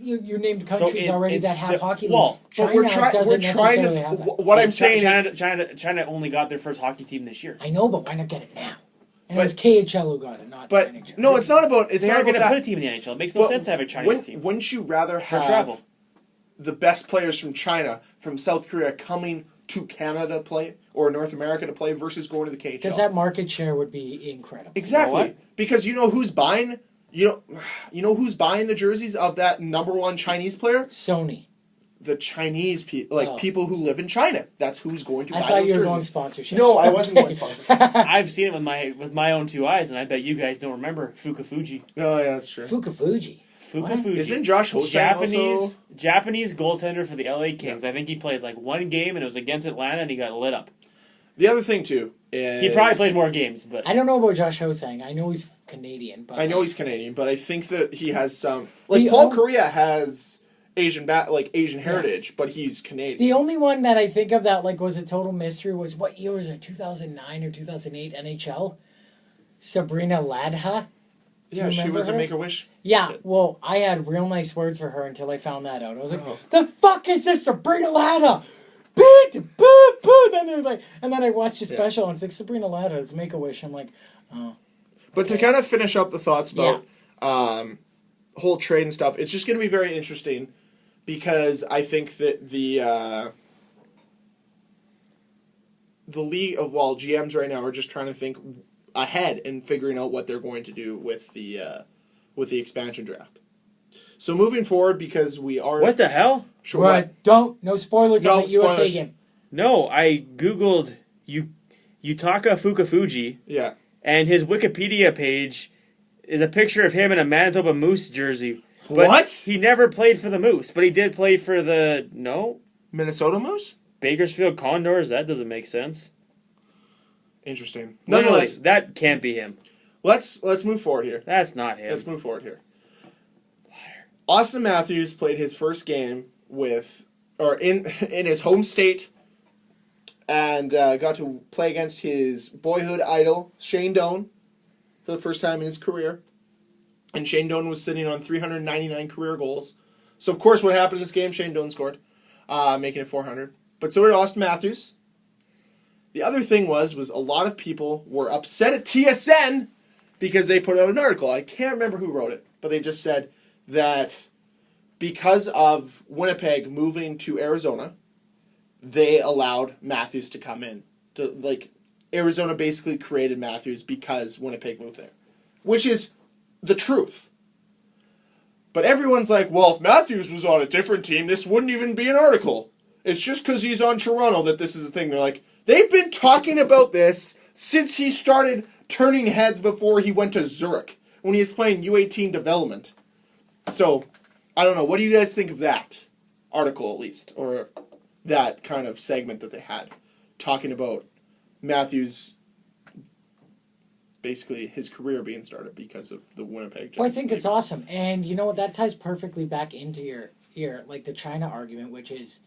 you named countries already that have hockey leagues. But China we're trying necessarily have to. that. What I'm saying is, China only got their first hockey team this year. I know, but why not get it now? And it was KHL who got it, not but NHL. no, it's not about. It's They not aren't about going to that. put a team in the NHL. It makes no sense to have a Chinese team. Wouldn't you rather For have travel. the best players from China, from South Korea, coming to Canada to play or North America to play versus going to the KHL? Because that market share would be incredible. Exactly. You know what? Because you know who's buying. You know who's buying the jerseys of that number one Chinese player? Sony. The Chinese people, people who live in China. That's who's going to I buy thought those you were jerseys. going sponsorship. No, I wasn't going sponsorship. I've seen it with my own two eyes, and I bet you guys don't remember Fukafuji. Oh yeah, that's true. Fukafuji. Fukafuji. Isn't Josh Hosang also? Japanese goaltender for the LA Kings. Yeah. I think he played like one game, and it was against Atlanta, and he got lit up. The other thing too is he probably played more games, but I don't know about Josh Hosang. I know he's Canadian, but I know he's Canadian, but I think that he has some Paul Correa has Asian heritage, but he's Canadian. The only one that I think of that was a total mystery was what year was it? 2009 or 2008 NHL? Sabrina Ladha. Yeah, she was a Make-A-Wish. Yeah, well, I had real nice words for her until I found that out. I was like, "The fuck is this, Sabrina Ladha?" Beep, boo, boo. And then I watched the special, and it's like Sabrina Ladha's Make-A-Wish. I'm like, oh. But to kind of finish up the thoughts about whole trade and stuff, it's just going to be very interesting because I think that the league of GMs right now are just trying to think ahead and figuring out what they're going to do with the expansion draft. So moving forward, because we are what the hell? Sure. What? No spoilers on the USA game. No, I googled Yutaka Fukafuji. Yeah. And his Wikipedia page is a picture of him in a Manitoba Moose jersey. But what? He never played for the Moose, but he did play for the Minnesota Moose? Bakersfield Condors. That doesn't make sense. Interesting. Nonetheless, that can't be him. Let's move forward here. That's not him. Let's move forward here. Austin Matthews played his first game in his home state and got to play against his boyhood idol, Shane Doan, for the first time in his career. And Shane Doan was sitting on 399 career goals. So, of course, what happened in this game? Shane Doan scored, making it 400. But so did Austin Matthews. The other thing was a lot of people were upset at TSN because they put out an article. I can't remember who wrote it, but they just said that because of Winnipeg moving to Arizona, they allowed Matthews to come in. Arizona basically created Matthews because Winnipeg moved there, which is the truth. But everyone's like, well, if Matthews was on a different team, this wouldn't even be an article. It's just because he's on Toronto that this is a thing. They're like, they've been talking about this since he started turning heads before he went to Zurich, when he was playing U18 development. So, I don't know. What do you guys think of that article, at least? Or that kind of segment that they had, talking about Matthews, basically his career being started because of the Winnipeg Jets. Well, I think it's awesome. And you know what? That ties perfectly back into your the China argument, which is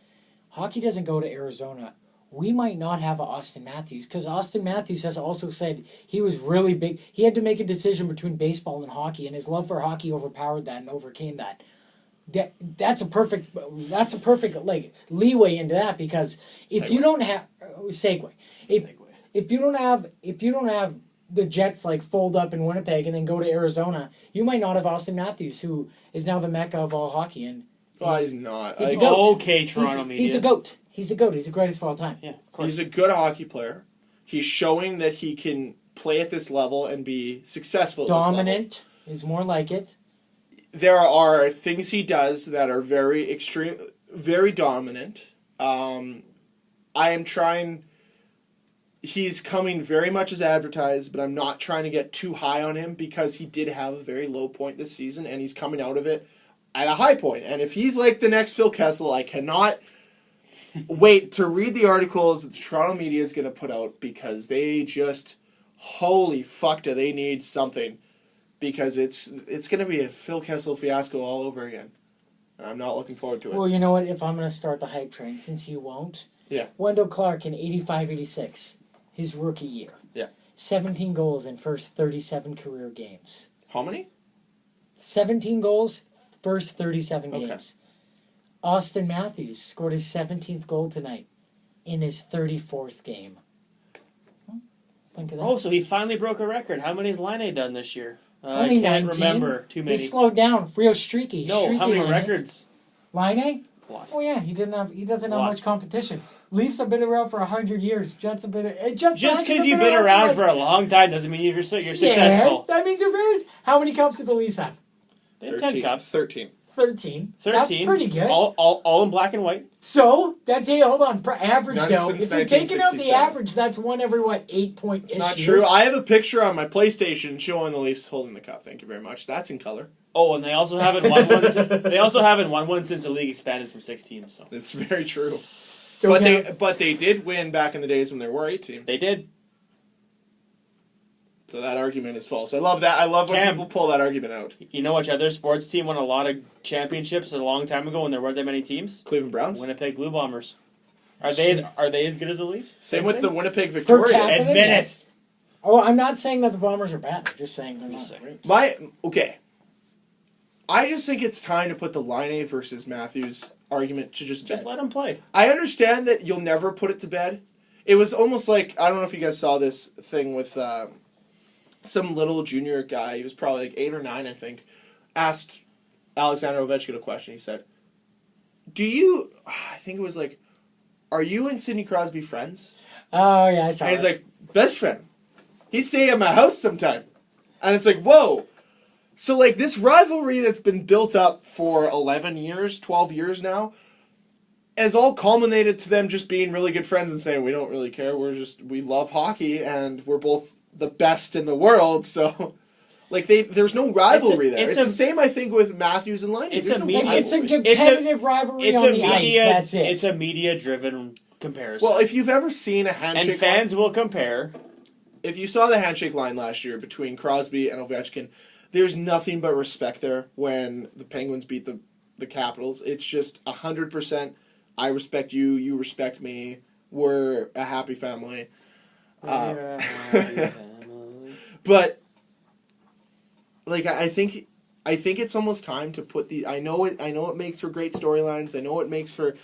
hockey doesn't go to Arizona. We might not have Austin Matthews, because Austin Matthews has also said he was really big. He had to make a decision between baseball and hockey, and his love for hockey overpowered that and overcame that. That's a perfect leeway into that, because if you don't have if you don't have the Jets like fold up in Winnipeg and then go to Arizona, you might not have Austin Matthews, who is now the mecca of all hockey. And Well, he's not. He's a Like, goat. Okay, Toronto media. He's a goat. He's a goat. He's the greatest of all time. Yeah, of course. he's a good hockey player. He's showing that he can play at this level and be successful at Dominant is more like it. this level. There are things he does that are very extreme, very dominant. I am trying... He's coming very much as advertised, but I'm not trying to get too high on him because he did have a very low point this season, and he's coming out of it at a high point. And if he's like the next Phil Kessel, I cannot wait to read the articles that the Toronto media is going to put out because they just, holy fuck, do they need something. Because it's going to be a Phil Kessel fiasco all over again. And I'm not looking forward to it. Well, you know what? If I'm going to start the hype train, since you won't. Yeah. Wendell Clark in 85-86, his rookie year. Yeah. 17 goals in first 37 career games. How many? 17 goals, first 37 Okay. games. Austin Matthews scored his 17th goal tonight in his 34th game. Think of that. Oh, so he finally broke a record. How many has Line done this year? I Only can't 19. remember too many. He slowed down, real streaky. No, streaky how many Laine. records? Laine? Lots. Oh yeah, he doesn't have Lots. much competition. Leafs have been around for 100 years. Jets have been Just Because you've been around for a long time doesn't mean you're successful. That means you're very. How many cups did the Leafs have? They have 10 cups. 13. 13. 13. That's pretty good. All in black and white. So that's hold on. Average None though. since If you're taking out the 1967. average, that's one every 8 point. It's not true. I have a picture on my PlayStation showing the Leafs holding the cup. Thank you very much. That's in color. Oh, and they also haven't won one. They also haven't won one since the league expanded from 6 teams. So It's very true. Still But counts. they did win back in the days when there were 8 teams. they did. So that argument is false. I love that. I love when Cam. people pull that argument out. You know which other sports team won a lot of championships a long time ago when there weren't that many teams? Cleveland Browns. Winnipeg Blue Bombers. Are they as good as the Leafs? Same with the Winnipeg Per Victorians. capita, Admit yes. Oh, I'm not saying that the Bombers are bad. I'm just saying they're not Just saying. great. Okay. I just think it's time to put the Line versus Matthews argument to just bed. Just let them play. I understand that you'll never put it to bed. It was almost like, I don't know if you guys saw this thing with some little junior guy, he was probably like 8 or 9, I think, asked Alexander Ovechkin a question. He said, I think it was like, are you and Sidney Crosby friends? Oh yeah, I saw. And he's this. like, best friend. He stay at my house sometime. And it's like, whoa. So like this rivalry that's been built up for 11 years, 12 years now, has all culminated to them just being really good friends and saying, we don't really care, we love hockey and we're both the best in the world, so like there's no rivalry there. It's the same, I think, with Matthews and Line. It's There's a no media- it's a rivalry. competitive rivalry on the ice. That's it. It's a media-driven comparison. Well, if you've ever seen a handshake, and fans will compare. if you saw the handshake line last year between Crosby and Ovechkin, there's nothing but respect there when the Penguins beat the Capitals. It's just 100%. I respect you. You respect me. We're a happy family. But like I think it's almost time to put the. I know it makes for great storylines. I know it makes for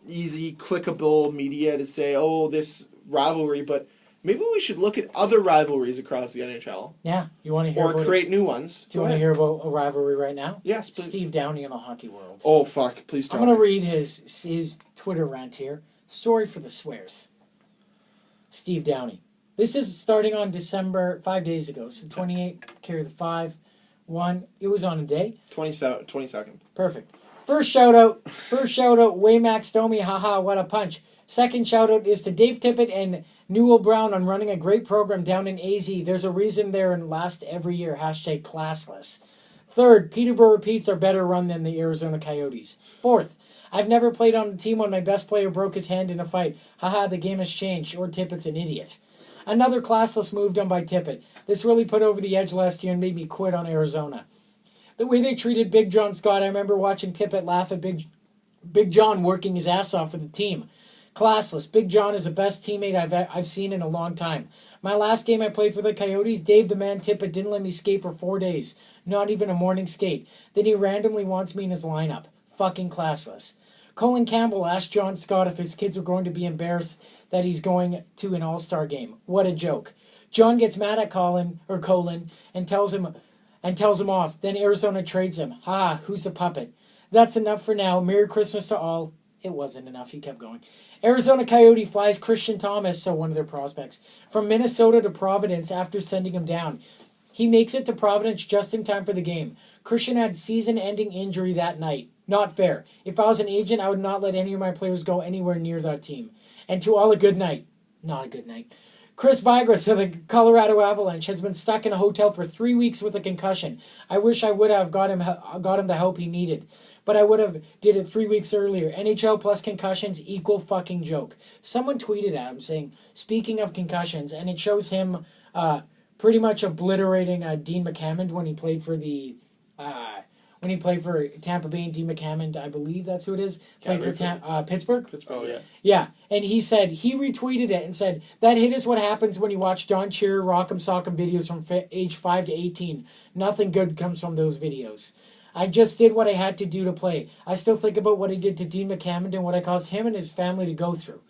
easy clickable media to say, oh, this rivalry, but maybe we should look at other rivalries across the NHL. Yeah, you want to hear Or about create new ones. Do you want to hear about a rivalry right now? Yes, please. Steve Downey in the hockey world. Oh, fuck. Please tell I'm going to me. read his Twitter rant here. Story for the swears. Steve Downey. This is starting on December, 5 days ago. So 28, carry the 5, 1. It was on a day. 20 second. Perfect. First shout out, Waymax Domi, haha, what a punch. Second shout out is to Dave Tippett and Newell Brown on running a great program down in AZ. There's a reason they're in last every year, hashtag classless. Third, Peterborough repeats are better run than the Arizona Coyotes. Fourth, I've never played on a team when my best player broke his hand in a fight. Haha, the game has changed, or Tippett's an idiot. Another classless move done by Tippett. This really put over the edge last year and made me quit on Arizona. The way they treated Big John Scott, I remember watching Tippett laugh at Big John working his ass off for the team. Classless. Big John is the best teammate I've seen in a long time. My last game I played for the Coyotes, Dave the Man Tippett didn't let me skate for 4 days. Not even a morning skate. Then he randomly wants me in his lineup. Fucking classless. Colin Campbell asked John Scott if his kids were going to be embarrassed that he's going to an all-star game. What a joke. John gets mad at Colin and tells him off. Then Arizona trades him. Who's the puppet? That's enough for now. Merry Christmas to all. It wasn't enough. He kept going. Arizona Coyote flies Christian Thomas, so one of their prospects, from Minnesota to Providence after sending him down. He makes it to Providence just in time for the game. Christian had season-ending injury that night. Not fair. If I was an agent, I would not let any of my players go anywhere near that team. And to all a good night. Not a good night. Chris Vigras of the Colorado Avalanche has been stuck in a hotel for 3 weeks with a concussion. I wish I would have got him the help he needed. But I would have did it 3 weeks earlier. NHL plus concussions equal fucking joke. Someone tweeted at him saying, speaking of concussions, and it shows him pretty much obliterating Dean McHammond when he played for Tampa Bay. And Dean McHammond, I believe that's who it is, played for Pittsburgh. Oh, yeah. Yeah, and he retweeted it and said, that hit is what happens when you watch Don Cherry Rock'em Sock'em videos from age 5 to 18. Nothing good comes from those videos. I just did what I had to do to play. I still think about what I did to Dean McHammond and what I caused him and his family to go through.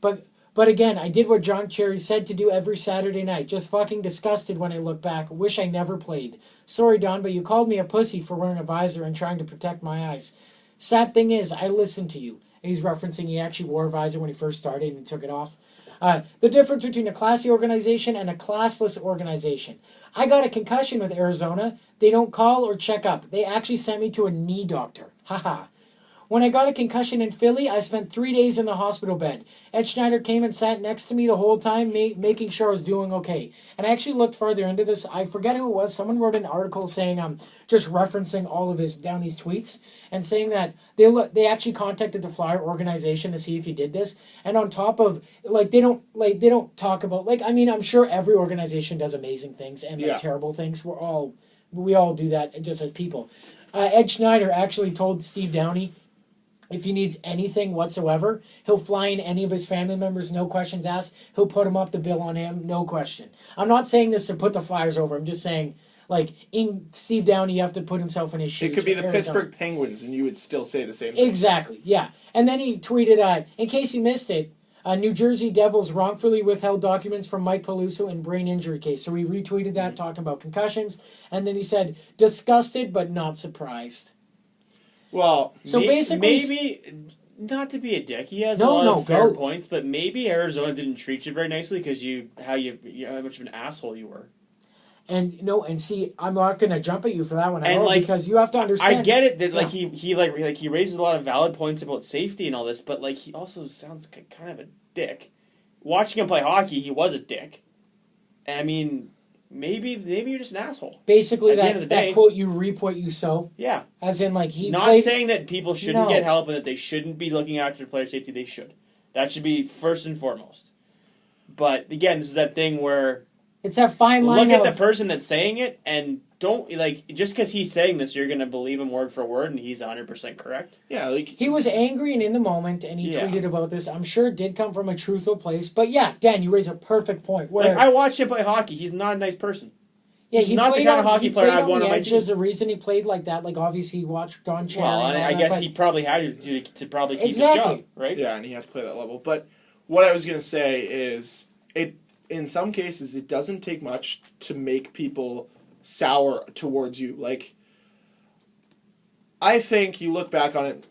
But again, I did what John Cherry said to do every Saturday night. Just fucking disgusted when I look back. Wish I never played. Sorry, Don, but you called me a pussy for wearing a visor and trying to protect my eyes. Sad thing is, I listened to you. And he's referencing he actually wore a visor when he first started and he took it off. The difference between a classy organization and a classless organization. I got a concussion with Arizona. They don't call or check up. They actually sent me to a knee doctor. Haha. When I got a concussion in Philly, I spent 3 days in the hospital bed. Ed Schneider came and sat next to me the whole time, making sure I was doing okay. And I actually looked further into this. I forget who it was. Someone wrote an article saying, just referencing all of these tweets, and saying that they actually contacted the Flyer organization to see if he did this. And on top of, they don't talk about, I'm sure every organization does amazing things and terrible things. We all do that just as people. Ed Schneider actually told Steve Downey, if he needs anything whatsoever, he'll fly in any of his family members, no questions asked. He'll put him up the bill on him, no question. I'm not saying this to put the Flyers over. I'm just saying, in Steve Downey, you have to put himself in his shoes. It could be the Arizona. Pittsburgh Penguins, and you would still say the same thing. Exactly, yeah. And then he tweeted, in case you missed it, New Jersey Devils wrongfully withheld documents from Mike Peluso in brain injury case. So he retweeted that, talking about concussions. And then he said, disgusted but not surprised. Well, so maybe not to be a dick. He has a lot of fair points, but maybe Arizona didn't treat you very nicely because how much of an asshole you were. And see, I'm not gonna jump at you for that one at all, because you have to understand. I get it that he raises a lot of valid points about safety and all this, but he also sounds kind of a dick. Watching him play hockey, he was a dick, and maybe you're just an asshole. Basically, at the end of the day, that quote, you reap what you sow. Yeah. As in, he not played, saying that people shouldn't get help and that they shouldn't be looking after their player safety. They should. That should be first and foremost. But again, this is that thing where it's that fine line. Look at the person that's saying it, and don't just because he's saying this, you're gonna believe him word for word, and he's 100% correct. Yeah, he was angry and in the moment, and he tweeted about this. I'm sure it did come from a truthful place, but yeah, Dan, you raise a perfect point. Where I watched him play hockey. He's not a nice person. Yeah, he's not the kind of hockey player I'd want on my team. There's a reason he played like that. Obviously, he watched Don Cherry. Well, I guess he probably had to probably keep his job, right? Yeah, and he had to play that level. But what I was going to say is, in some cases, it doesn't take much to make people sour towards you. I think you look back on it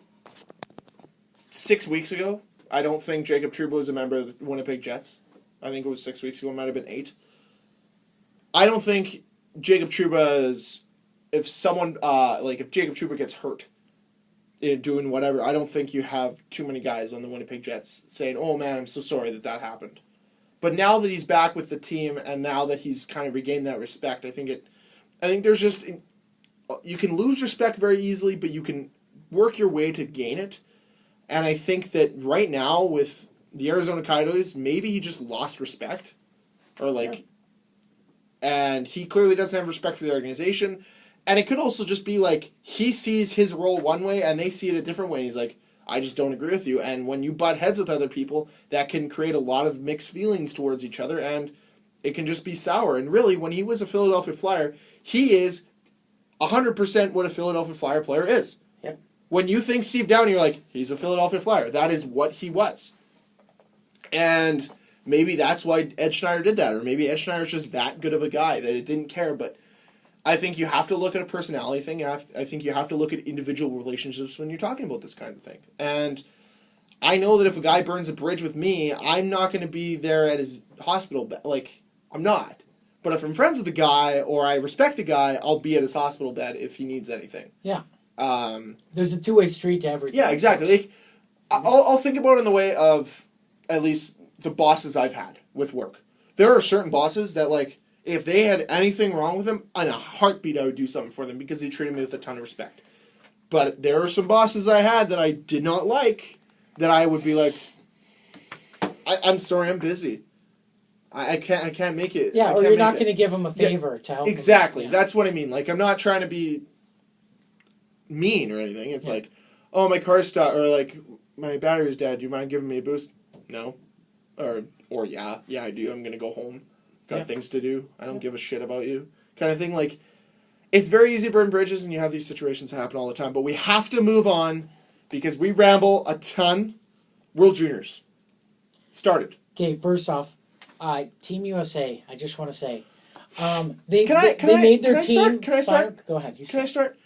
6 weeks ago, I don't think Jacob Trouba was a member of the Winnipeg Jets. I think it was 6 weeks ago. It might have been 8. I don't think Jacob Trouba is... If someone... if Jacob Trouba gets hurt in doing whatever, I don't think you have too many guys on the Winnipeg Jets saying, oh man, I'm so sorry that happened. But now that he's back with the team and now that he's kind of regained that respect, I think there's just... You can lose respect very easily, but you can work your way to gain it. And I think that right now with the Arizona Coyotes, maybe he just lost respect. And he clearly doesn't have respect for the organization. And it could also just be he sees his role one way and they see it a different way. He's like, I just don't agree with you. And when you butt heads with other people, that can create a lot of mixed feelings towards each other, and it can just be sour. And really, when he was a Philadelphia Flyer, he is 100% what a Philadelphia Flyer player is. Yep. When you think Steve Downey, you're like, he's a Philadelphia Flyer. That is what he was. And maybe that's why Ed Schneider did that, or maybe Ed Schneider's just that good of a guy that it didn't care. But I think you have to look at a personality thing. I think you have to look at individual relationships when you're talking about this kind of thing. And I know that if a guy burns a bridge with me, I'm not going to be there at his hospital bed. Like, I'm not. But if I'm friends with the guy or I respect the guy, I'll be at his hospital bed if he needs anything. Yeah. There's a two-way street to everything. Yeah, exactly. Like, I'll think about it in the way of at least the bosses I've had with work. There are certain bosses that, like, if they had anything wrong with them, in a heartbeat I would do something for them because they treated me with a ton of respect. But there are some bosses I had that I did not like that I would be like, I'm sorry, I'm busy. I can't make it. Yeah, or you're not going to give them a favor to help. Exactly. Them. That's what I mean. Like, I'm not trying to be mean or anything. It's like, oh, my car's stopped, or like, my battery's dead. Do you mind giving me a boost? No. Or yeah, I do. I'm going to go home. Got things to do. I don't give a shit about you. Kind of thing. Like, it's very easy to burn bridges, and you have these situations that happen all the time. But we have to move on because we ramble a ton. World Juniors started. Okay, first off, Team USA, I just want to say, they Can I made their team. start? Can I start? Go ahead. Can I start?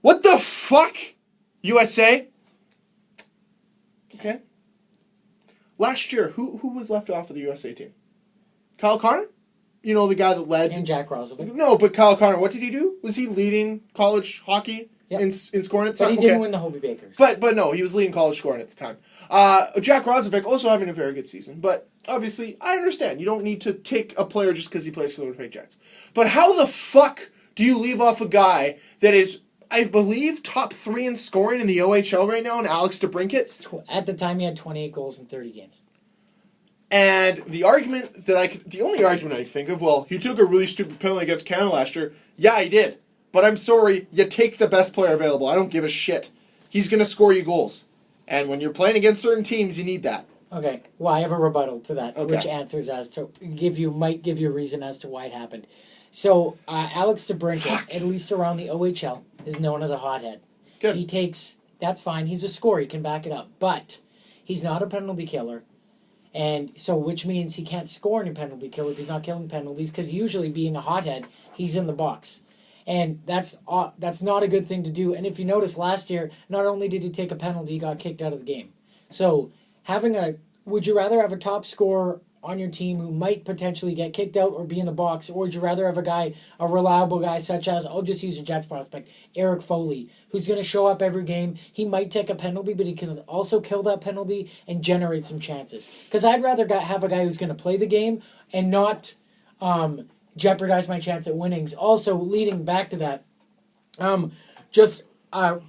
What the fuck? USA? Okay. Last year, who was left off of the USA team? Kyle Connor? You know, the guy that led... And Jack Roslovic. No, but Kyle Connor, what did he do? Was he leading college hockey in scoring at the time? But he didn't win the Hobie Bakers. But no, he was leading college scoring at the time. Jack Roslovic also having a very good season, but obviously, I understand. You don't need to take a player just because he plays for the Winnipeg Jets. But how the fuck do you leave off a guy that is, I believe, top 3 in scoring in the OHL right now, and Alex DeBrincat? At the time, he had 28 goals in 30 games. And the only argument I think of, well, he took a really stupid penalty against Canada last year. Yeah, he did. But I'm sorry, you take the best player available. I don't give a shit. He's going to score you goals. And when you're playing against certain teams, you need that. Okay. Well, I have a rebuttal to that, Okay. which answers might give you a reason as to why it happened. So, Alex DeBrincat, at least around the OHL, is known as a hothead. Good. That's fine. He's a scorer. He can back it up. But he's not a penalty killer. And so, which means he can't score any penalty kill if he's not killing penalties, because usually being a hothead, he's in the box. And that's not a good thing to do. And if you notice last year, not only did he take a penalty, he got kicked out of the game. So would you rather have a top scorer on your team who might potentially get kicked out or be in the box, or would you rather have a reliable guy such as, I'll just use a Jets prospect, Eric Foley, who's going to show up every game. He might take a penalty, but he can also kill that penalty and generate some chances. Because I'd rather have a guy who's going to play the game and not jeopardize my chance at winnings. Also, leading back to that, just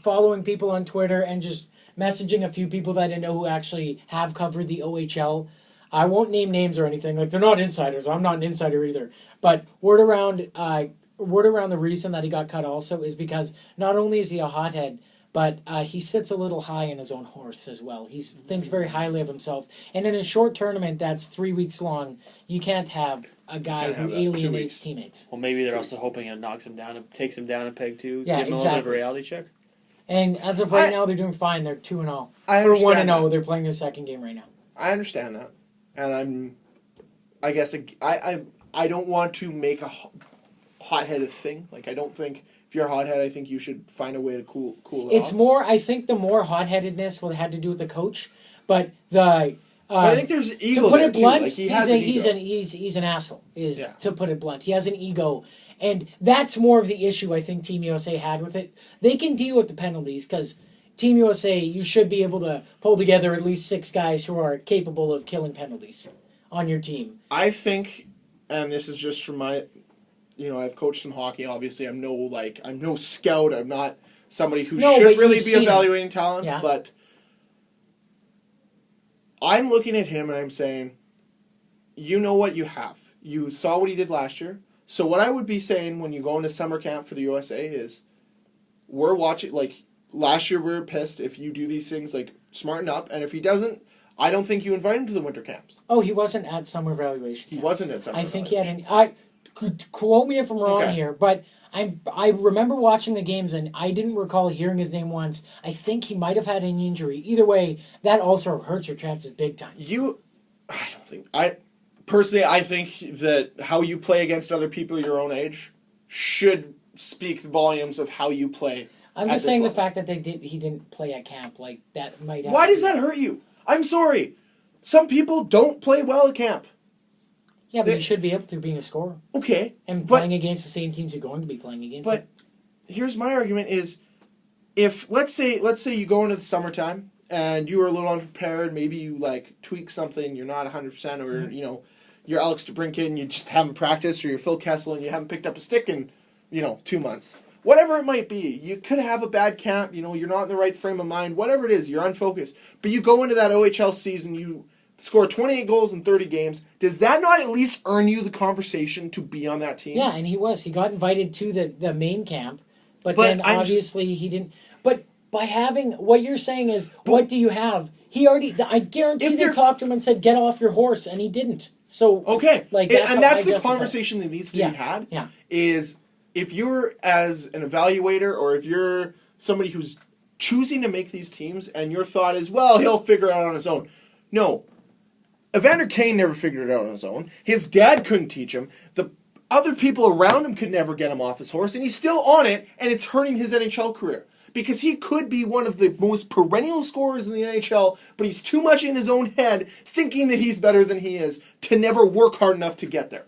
following people on Twitter and just messaging a few people that I know who actually have covered the OHL. I won't name names or anything. Like, they're not insiders. I'm not an insider either. But word around the reason that he got cut also is because not only is he a hothead, but he sits a little high in his own horse as well. He thinks very highly of himself. And in a short tournament that's 3 weeks long, you can't have a guy who alienates teammates. Well, maybe they're also hoping it knocks him down and takes him down a peg too. Yeah, give him a little bit of a reality check. And as of right now, they're doing fine. They're 2-0. I Or understand 1-0. that. They're playing their second game right now. I understand that. And I guess I don't want to make a hot-headed thing. Like, I don't think if you're a hothead, I think you should find a way to cool it It's off. more, I think the more hot-headedness will have to do with the coach, but But I think there's ego to put there, it blunt, too. Like, he has an ego. he's an asshole. To put it blunt, he has an ego, and that's more of the issue I think Team USA had with it. They can deal with the penalties because Team USA, you should be able to pull together at least 6 guys who are capable of killing penalties on your team. I think, and this is just from my, I've coached some hockey. Obviously, I'm no scout. I'm not somebody who should really be evaluating talent, but I'm looking at him and I'm saying, you know what you have. You saw what he did last year. So what I would be saying when you go into summer camp for the USA is, we're watching, like, last year we were pissed. If you do these things, like, smarten up. And if he doesn't, I don't think you invite him to the winter camps. Oh, he wasn't at summer evaluation camp. He wasn't at summer I think evaluation. he had quote me if I'm wrong here, but I remember watching the games, and I didn't recall hearing his name once. I think he might have had an injury. Either way, that also hurts your chances big time. I think that how you play against other people your own age should speak volumes of how you play. I'm just saying the fact that he didn't play at camp, like, that might have... Why does that hurt you? I'm sorry. Some people don't play well at camp. Yeah, but you should be able to being a scorer. Okay. And playing against the same teams you're going to be playing against. But here's my argument is, if, let's say you go into the summertime, and you were a little unprepared, maybe you, like, tweak something, you're not 100%, or, you know, you're Alex DeBrincat, you just haven't practiced, or you're Phil Kessel, and you haven't picked up a stick in, 2 months. Whatever it might be, you could have a bad camp, you're not in the right frame of mind, whatever it is, you're unfocused. But you go into that OHL season, you score 28 goals in 30 games. Does that not at least earn you the conversation to be on that team? Yeah, and he was. He got invited to the main camp, but then obviously he didn't. But by having, what you're saying is, what do you have? He already, I guarantee they talked to him and said, get off your horse, and he didn't. So, okay. Like, that's the conversation that needs to be had, Yeah. is if you're as an evaluator, or if you're somebody who's choosing to make these teams, and your thought is, well, he'll figure it out on his own. No. Evander Kane never figured it out on his own. His dad couldn't teach him. The other people around him could never get him off his horse, and he's still on it, and it's hurting his NHL career. Because he could be one of the most perennial scorers in the NHL, but he's too much in his own head, thinking that he's better than he is, to never work hard enough to get there.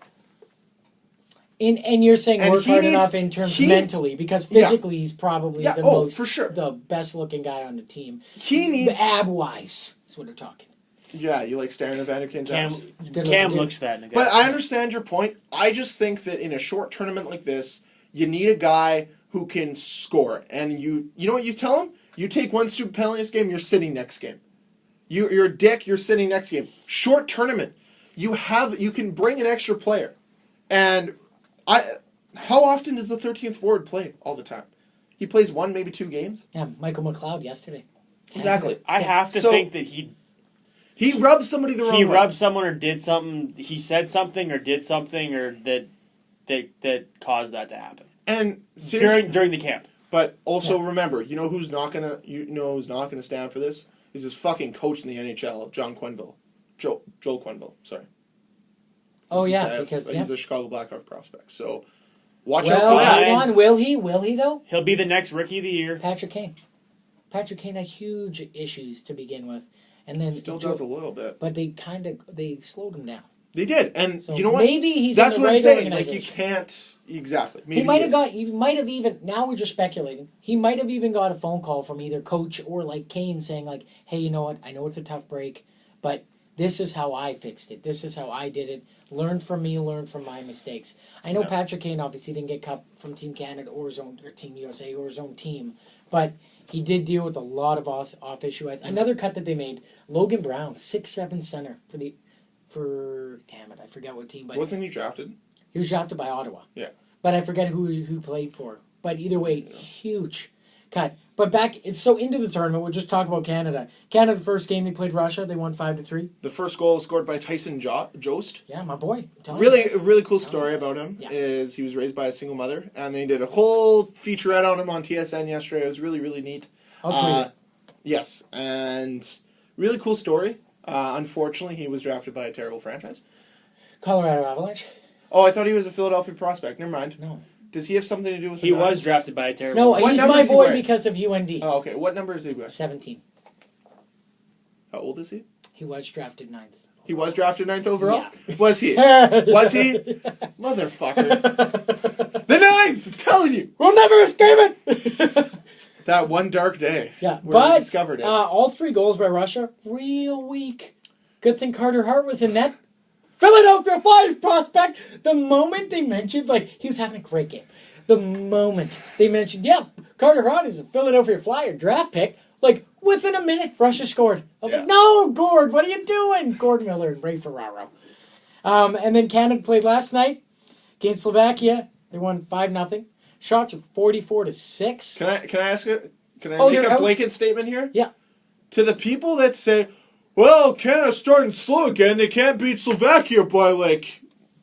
And you're saying work hard enough in terms mentally, because physically he's probably the best looking guy on the team. He needs... ab-wise, is what we're talking. Yeah, you like staring at Evander Kane's abs. Cam looks that in a guy. But I understand your point. I just think that in a short tournament like this, you need a guy who can score. And you know what you tell him? You take one stupid penalty this game, you're sitting next game. You're a dick, you're sitting next game. Short tournament. You can bring an extra player. And how often does the 13th forward play all the time? He plays 1, maybe 2 games? Yeah, Michael McLeod yesterday. Exactly. I have to think that he rubbed somebody the wrong way. He rubbed someone or did something. He said something or did something or that caused that to happen. And during the camp. But also remember, who's not gonna stand for this is his fucking coach in the NHL, Joel Quenneville. Sorry. Oh yeah, because he's a Chicago Blackhawk prospect. So watch out for that. Hold on, will he? Will he though? He'll be the next rookie of the year. Patrick Kane had huge issues to begin with. And then still does a little bit, but they slowed him down. They did, and so you know what? Maybe he's that's in the what right I'm saying. Like you organization. can't exactly. Maybe he might have even. Now we're just speculating. He might have even got a phone call from either coach or like Kane saying like, "Hey, you know what? I know it's a tough break, but this is how I fixed it. This is how I did it. Learn from me. Learn from my mistakes." I know Patrick Kane obviously didn't get cut from Team Canada or Team USA or his own team, but he did deal with a lot of off issue. Another cut that they made, Logan Brown, 6'7" center for damn it, I forget what team. But wasn't he drafted? He was drafted by Ottawa. Yeah, but I forget who played for. But either way, huge cut. But it's so into the tournament. We'll just talk about Canada. Canada, the first game they played Russia, they won 5-3. The first goal was scored by Tyson Jost. Yeah, my boy. A really cool story about him is he was raised by a single mother, and they did a whole featurette on him on TSN yesterday. It was really, really neat. I'll tweet it. Yes, and really cool story. Unfortunately, he was drafted by a terrible franchise. Colorado Avalanche. Oh, I thought he was a Philadelphia prospect. Never mind. No. Does he have something to do with He was drafted by a terrible... No, what he's number my is he boy wearing? because of UND. Oh, okay. What number is he wearing? 17. How old is he? He was drafted 9th. He was drafted 9th overall? Yeah. Was he? Was he? Motherfucker. The Nines! I'm telling you! We'll never escape it! That one dark day. Yeah, where we discovered it. All 3 goals by Russia, real weak. Good thing Carter Hart was in net. Philadelphia Flyers prospect! The moment they mentioned, he was having a great game. The moment they mentioned, Carter Hart is a Philadelphia Flyer draft pick, within a minute, Russia scored. I was like, no, Gord, what are you doing? Gord Miller and Ray Ferraro. And then Canada played last night against Slovakia. They won 5-0. Shots of 44-6. Can I ask it? Can I make a blanket statement here? Yeah. To the people that say, well, Canada's starting slow again, they can't beat Slovakia by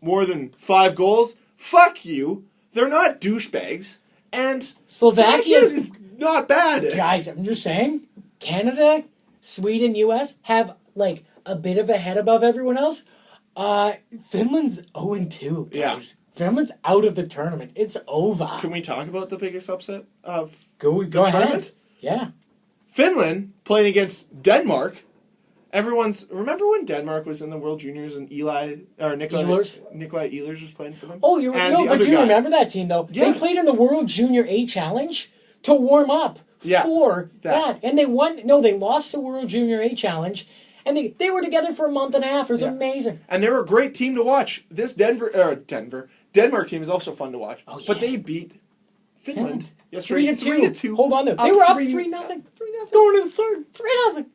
more than 5 goals. Fuck you. They're not douchebags. And Slovakia is not bad. Guys, I'm just saying, Canada, Sweden, U.S. have like a bit of a head above everyone else. Finland's 0-2, guys. Yeah. Finland's out of the tournament. It's over. Can we talk about the biggest upset of Go the ahead. tournament? Yeah. Finland playing against Denmark. Remember when Denmark was in the World Juniors and Nikolai Ehlers was playing for them? Oh, but do you guy. remember that team though? Yeah. They played in the World Junior A Challenge to warm up for that. And they won. No, they lost the World Junior A Challenge, and they were together for a month and a half. It was amazing. And they were a great team to watch. This Denmark team is also fun to watch. Oh, yeah. But they beat Finland yesterday 3-2. Hold on, they were up 3-0. Going to the third, 3-0.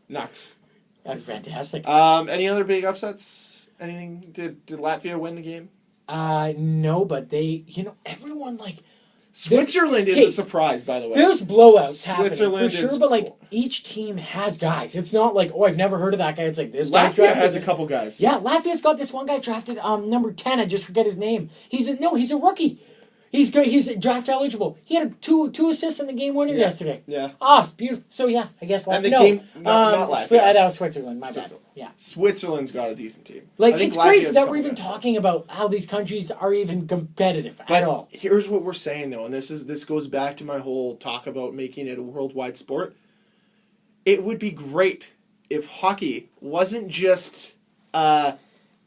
Nuts. That's fantastic. Any other big upsets? Anything? Did Latvia win the game? No, but everyone like Switzerland is a surprise, by the way. there's blowouts happening Switzerland for sure, is but like cool. each team has guys. It's not like I've never heard of that guy. It's like this guy Latvia has a couple guys. Yeah, Latvia's got this one guy drafted number 10. I just forget his name. He's a rookie. He's good. He's draft eligible. He had two assists in the game winner yesterday. Yeah. It's beautiful. So yeah, I guess And the Latvia. game, not Latvia. That was Switzerland. My bad. Yeah. Switzerland's got a decent team. Like, I think it's Latvia's crazy a that couple we're even guys. talking about how these countries are even competitive at all. Here's what we're saying though, and this goes back to my whole talk about making it a worldwide sport. It would be great if hockey wasn't just a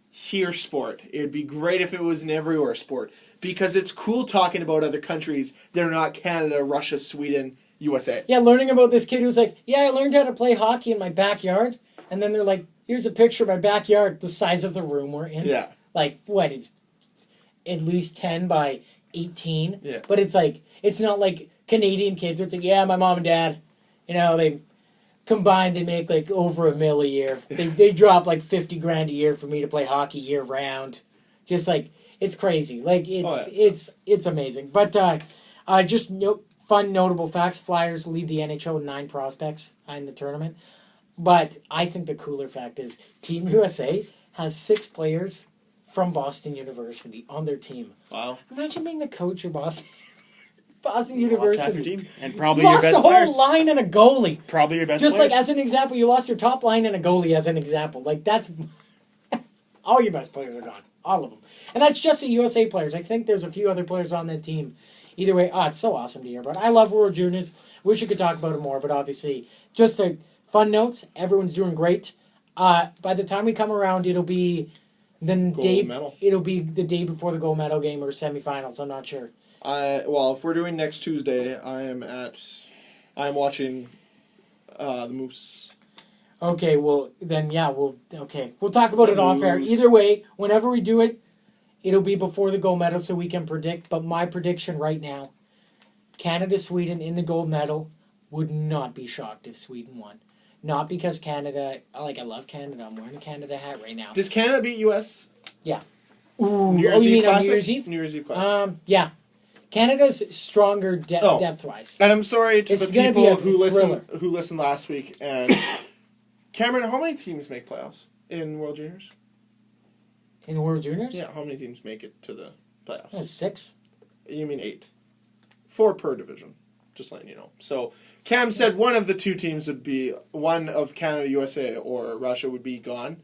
here sport. It would be great if it was an everywhere sport. Because it's cool talking about other countries that are not Canada, Russia, Sweden, USA. Yeah, learning about this kid who's like, I learned how to play hockey in my backyard. And then they're like, here's a picture of my backyard, the size of the room we're in. Yeah. Like, what, it's at least 10 by 18. Yeah. But it's like, it's not like Canadian kids. It's like, my mom and dad, they combined, they make like over $1 million a year. They drop like $50,000 a year for me to play hockey year round. Just like, it's crazy. Like, it's amazing. But just fun, notable facts. Flyers lead the NHL with 9 prospects in the tournament. But I think the cooler fact is Team USA has 6 players from Boston University on their team. Wow. Imagine being the coach of Boston Half your University. team. And probably You your lost best the whole players. line and a goalie. Probably your best Just players. like as an example, you lost your top line and a goalie as an example. Like, that's... all your best players are gone. All of them. And that's just the USA players. I think there's a few other players on that team. Either way, it's so awesome to hear about. I love World Juniors. Wish you could talk about it more, but obviously, just a fun notes. Everyone's doing great. By the time we come around, it'll be medal. It'll be the day before the gold medal game or semifinals. I'm not sure. If we're doing next Tuesday, I'm watching the Moose. Okay, well, then, we'll talk about it off air. Moose. Either way, whenever we do it, it'll be before the gold medal so we can predict. But my prediction right now, Canada-Sweden in the gold medal, would not be shocked if Sweden won. Not because Canada, I love Canada. I'm wearing a Canada hat right now. Does Canada beat US? Yeah. Ooh, New Year's you Eve mean on Classic? New Year's Eve? New Year's Eve Classic. Yeah. Canada's stronger depth-wise. And I'm sorry to It's the gonna be people a thriller. who listened last week. And Cameron, how many teams make playoffs in World Juniors? In the World Juniors? Yeah, how many teams make it to the playoffs? That's 6. You mean 8? 4 per division. Just letting you know. So Cam said one of the 2 teams would be one of Canada, USA, or Russia would be gone.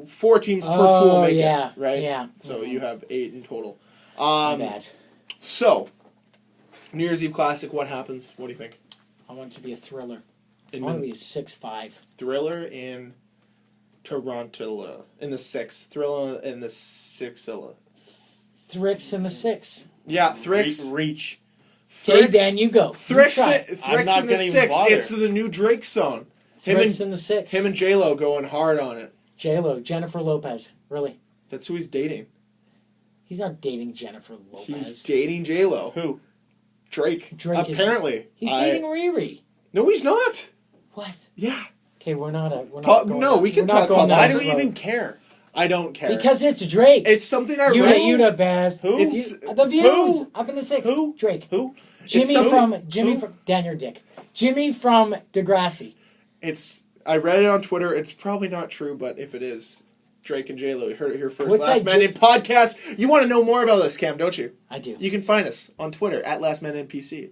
4 teams per pool make it, right? Yeah. So you have 8 in total. My bad. So, New Year's Eve Classic, what happens? What do you think? I want it to be a thriller. I In want it to the be a 6-5. Thriller in Toronto. In the 6th. Thriller in the 6th. Thrix in the 6. Yeah, Thrix. Reach. Okay, Dan, you go. Thrix, You try. I'm not in the gonna even 6th. bother. It's the new Drake song. Thrix in the 6. Him and J-Lo going hard on it. J-Lo, Jennifer Lopez. Really? That's who he's dating. He's not dating Jennifer Lopez. He's dating J-Lo. Who? Drake. Drake is- Apparently. He's dating Riri. No, he's not. What? Yeah. Okay, we're not No, going we can we're not talk going about down Why that. do this we road. even care? I don't care. Because it's Drake. it's something I you read. the best. Who? It's The Views. Who? Up in the 6th. Who? Drake. Who? Jimmy something- from Dan, your dick. Jimmy from Degrassi. I read it on Twitter. It's probably not true, but if it is, Drake and J-Lo. You heard it here first. What's Last that Man In Podcast. You want to know more about us, Cam, don't you? I do. You can find us on Twitter at Last Man NPC.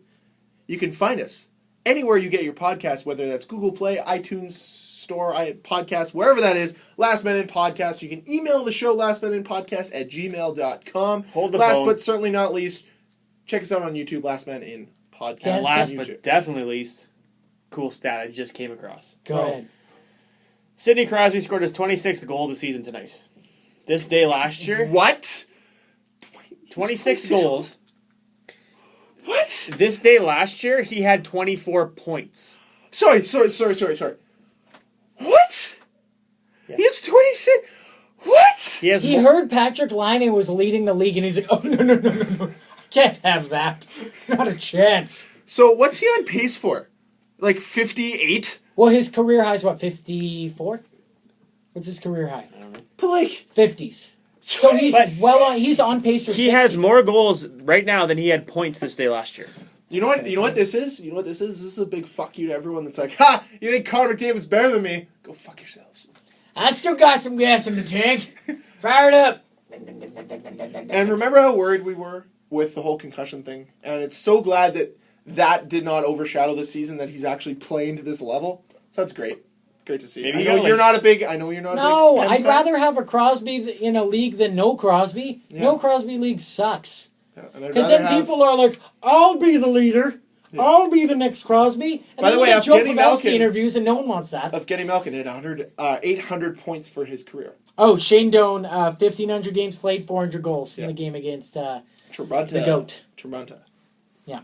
You can find us anywhere you get your podcast, whether that's Google Play, iTunes Store, podcast, wherever that is. Last Man In Podcast. You can email the show lastmaninpodcast@gmail.com. Hold the Last phone. but certainly not least, check us out on YouTube, Last Man In Podcast. Yes. Last on but YouTube. definitely least, cool stat I just came across. Go ahead. Sidney Crosby scored his 26th goal of the season tonight. This day last year, What? 26 goals. What? This day last year, he had 24 points. Sorry. What? Yeah. He's 26. What? He has He more- heard Patrick Laine was leading the league, and he's like, "Oh no! Can't have that. Not a chance." So what's he on pace for? Like 58? Well, his career high is what, 54? What's his career high? But like 50s. So he's 26. he's on pace for he 60. has more goals right now than he had points this day last year. You know what this is? You know what this is? This is a big fuck you to everyone that's like, ha! You think Connor McDavid's better than me? Go fuck yourselves. I still got some gas in the tank. Fire it up. And remember how worried we were with the whole concussion thing? And it's so glad that did not overshadow this season, that he's actually playing to this level. So that's great. Great to see. Maybe I he know got, you're like, not a big. I know you're not. No, a big Pens I'd fan. rather have a Crosby in a league than no Crosby. Yeah. No Crosby league sucks. Yeah, and I'd Because rather then have- people are like, "I'll be the leader. I'll be the next Crosby." And By then the way, you get Joe Evgeny Pavelski Malkin- interviews, and no one wants that. Evgeny Malkin had 800 points for his career. Oh, Shane Doan, 1,500 games played, 400 goals in Yeah. the game against Toronto. the GOAT. Toronto. Yeah.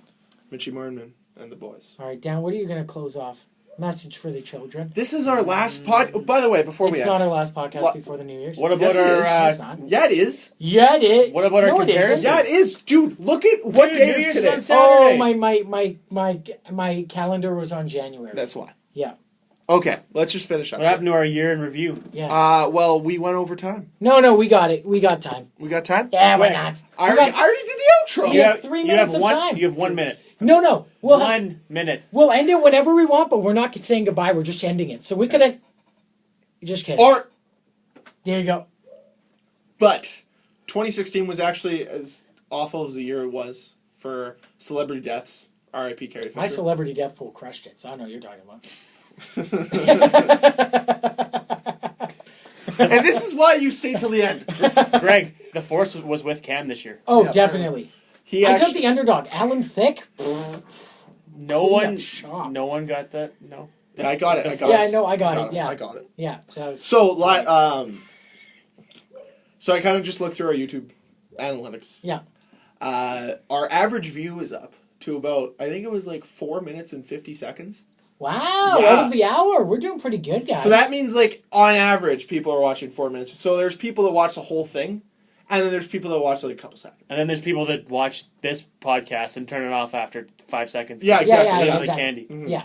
Mitchie Martin and the boys. All right, Dan, what are you going to close off? Message for the children. This is our last pod. Oh, by the way, before we It's end. not our last podcast What? before the New Year's. What about Yes, it is. It's our? not. Yeah, it is. Yeah, it is. What about our No, it isn't. comparison? Yeah, it is. Dude, look at what Dude, day New is Year's today. on Saturday. Oh, my calendar was on January. That's why. Yeah. Okay, let's just finish up. What happened to our year in review? Yeah. Well, we went over time. No, we got it. We got time. We got time? Yeah, why Quick. not? I We already got- did the outro. You have 3 minutes of one, time. You have 1 minute. No. We'll 1 minute. we'll end it whenever we want, but we're not saying goodbye. We're just ending it. So we could end. Just kidding. Or, There you go. but 2016 was actually as awful as the year it was for celebrity deaths. R.I.P. Carrie Fisher. My celebrity death pool crushed it, so I know what you're talking about. And this is why you stay till the end. Greg, the Force was with Cam this year. Oh, Yeah, definitely. He I took actually, the underdog. Alan Thicke. No Clean one, up shop. no one got that. No. I got it. I got Yeah, it. I know, I got it, yeah. I got it. Yeah. That was, So, so I kind of just looked through our YouTube analytics. yeah. Our average view is up to about, I think it was like 4 minutes and 50 seconds. Wow. Yeah. Out of the hour. We're doing pretty good, guys. So that means, like, on average, people are watching 4 minutes. So there's people that watch the whole thing, and then there's people that watch, like, a couple seconds. And then there's people that watch this podcast and turn it off after 5 seconds. Yeah, exactly. Yeah, Because of exactly. the candy. Mhm. Yeah.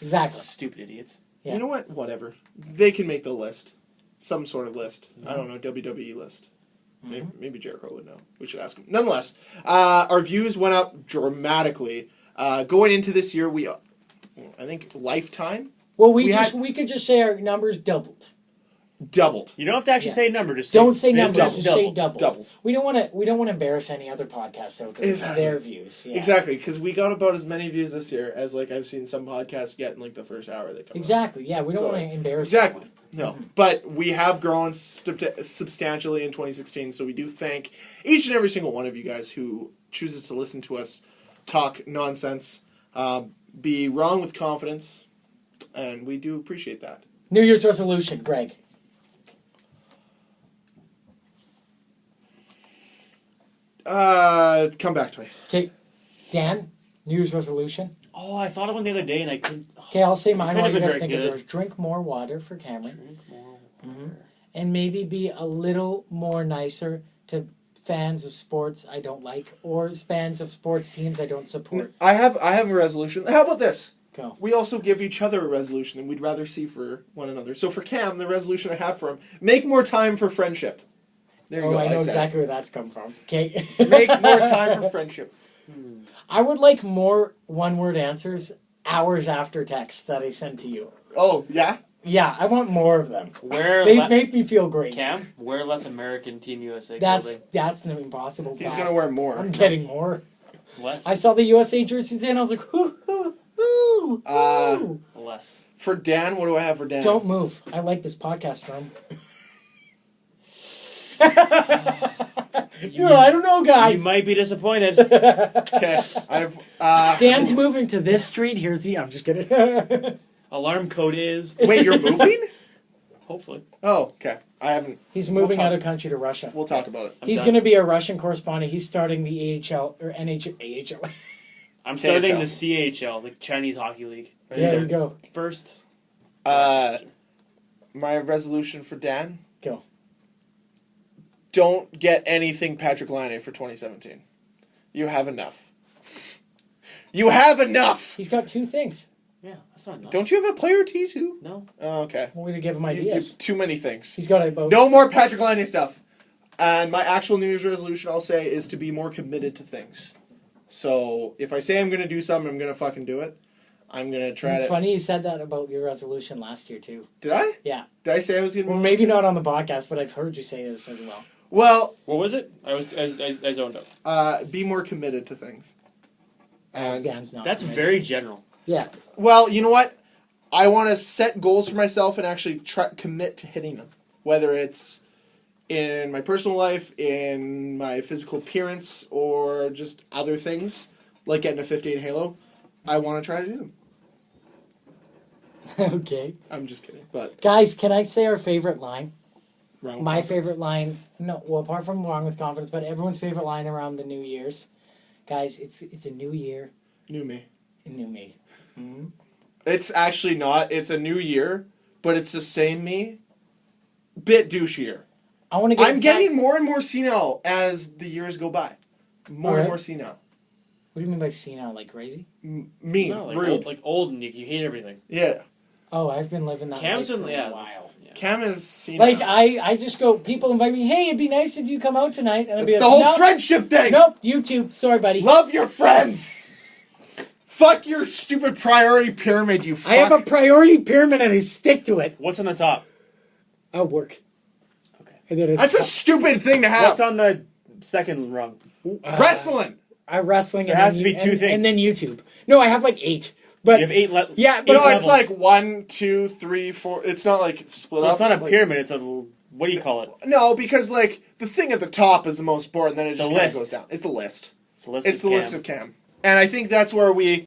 Exactly. Stupid idiots. Yeah. You know what? Whatever. They can make the list. Some sort of list. I don't know, WWE list. Maybe Jericho would know. We should ask him. Nonetheless, our views went up dramatically. Going into this year, I think lifetime Well, we we could just say our numbers doubled. doubled. You don't have to actually Yeah. say a number. Just Don't say just numbers. Just say double. doubled. Doubled. We don't want to embarrass any other podcasts out there. Exactly. Their views. Yeah. Exactly, because we got about as many views this year as, like, I've seen some podcasts get in, like, the first hour they come out. Exactly. Yeah. We don't So, want to embarrass. Exactly. anyone. No, but we have grown substantially in 2016, so we do thank each and every single one of you guys who chooses to listen to us talk nonsense, be wrong with confidence, and we do appreciate that. New Year's resolution, Greg. Come back to me. Okay, Dan. New Year's resolution. Oh, I thought of one the other day and I couldn't. Okay, I'll say mine Could've while you been guys very think of good. yours. Drink more water for Cameron. Drink more water. And maybe be a little more nicer to fans of sports I don't like or fans of sports teams I don't support. I have a resolution. How about this? Go. We also give each other a resolution that we'd rather see for one another. So for Cam, the resolution I have for him: make more time for friendship. There you Oh, go. I know said it. exactly where that's come from. Okay. Make more time for friendship. I would like more one-word answers hours after text that I send to you. Oh yeah. Yeah, I want more of them. Where They make me feel great. Cam, wear less American Team USA That's clothing. impossible. He's going to wear more. I'm getting more. Less. I saw the USA jerseys and I was like, hoo, hoo, hoo, hoo. Less. For Dan, what do I have for Dan? Don't move. I like this podcast room. Dude, I don't know, guys. You might be disappointed. Okay, I've... Dan's moving to this street. Here's the... I'm just kidding. Alarm code is. Wait, you're moving? Hopefully. Oh, okay. I haven't... He's moving We'll out talk- of country to Russia. We'll talk about it. He's done. going to be a Russian correspondent. He's starting the AHL or AHL. I'm starting KHL. the CHL, the Chinese Hockey League. There you go. First. My resolution for Dan... Go. Don't get anything Patrick Laine for 2017. You have enough. You have enough! He's got 2 things. Yeah, that's not enough. Don't you have a player T too? No. Oh, okay. We're going to give him You ideas. have too many things. He's got a boat. No more Patrick Laine stuff. And my actual New Year's resolution, I'll say, is to be more committed to things. So if I say I'm going to do something, I'm going to fucking do it. I'm going to try It's to... funny you said that about your resolution last year, too. Did I? Yeah. Did I say I was going to... Well, maybe not on the podcast, but I've heard you say this as well. Well, What was it? I zoned out. be more committed to things. And, Dan's not. That's right? very general. Yeah. well, you know what? I want to set goals for myself and actually commit to hitting them. Whether it's in my personal life, in my physical appearance, or just other things, like getting a 58 Halo. I want to try to do them. Okay. I'm just kidding, but... Guys, can I say our favorite line? wrong with My confidence. favorite line, no, well, apart from wrong with confidence, but everyone's favorite line around the New Year's. Guys, it's a new year, New me. a new me. Mm-hmm. It's actually not. It's a new year, but it's the same me. Bit douchier. I want to get. I'm getting more and more senile as the years go by. More and Alright. more senile. What do you mean by senile? Like crazy? Mean, No, rude. old and you hate everything. Yeah. Oh, I've been living that Cam's life for been- yeah. a while. Yeah. Cam is senile. Like I just go. People invite me. Hey, it'd be nice if you come out tonight. And I'd be It's like, the whole nope, friendship thing. Nope, YouTube. Sorry, buddy. Love your friends. Fuck your stupid priority pyramid, you fuck. I have a priority pyramid and I stick to it. What's on the top? I'll work. Okay. And then it's That's a stupid thing to have. What's on the second rung? Wrestling. wrestling. There and has then to be you- two and, things. And then YouTube. No, I have like 8. But You have 8 yeah, but No, eight it's levels. like 1, 2, 3, 4. It's not like split So up. it's not a like- pyramid, it's a, what do you call it? No, because like the thing at the top is the most important, then it It's just a kind of list. goes down. It's a list. It's a list It's of the Cam. list of Cam. And I think that's where we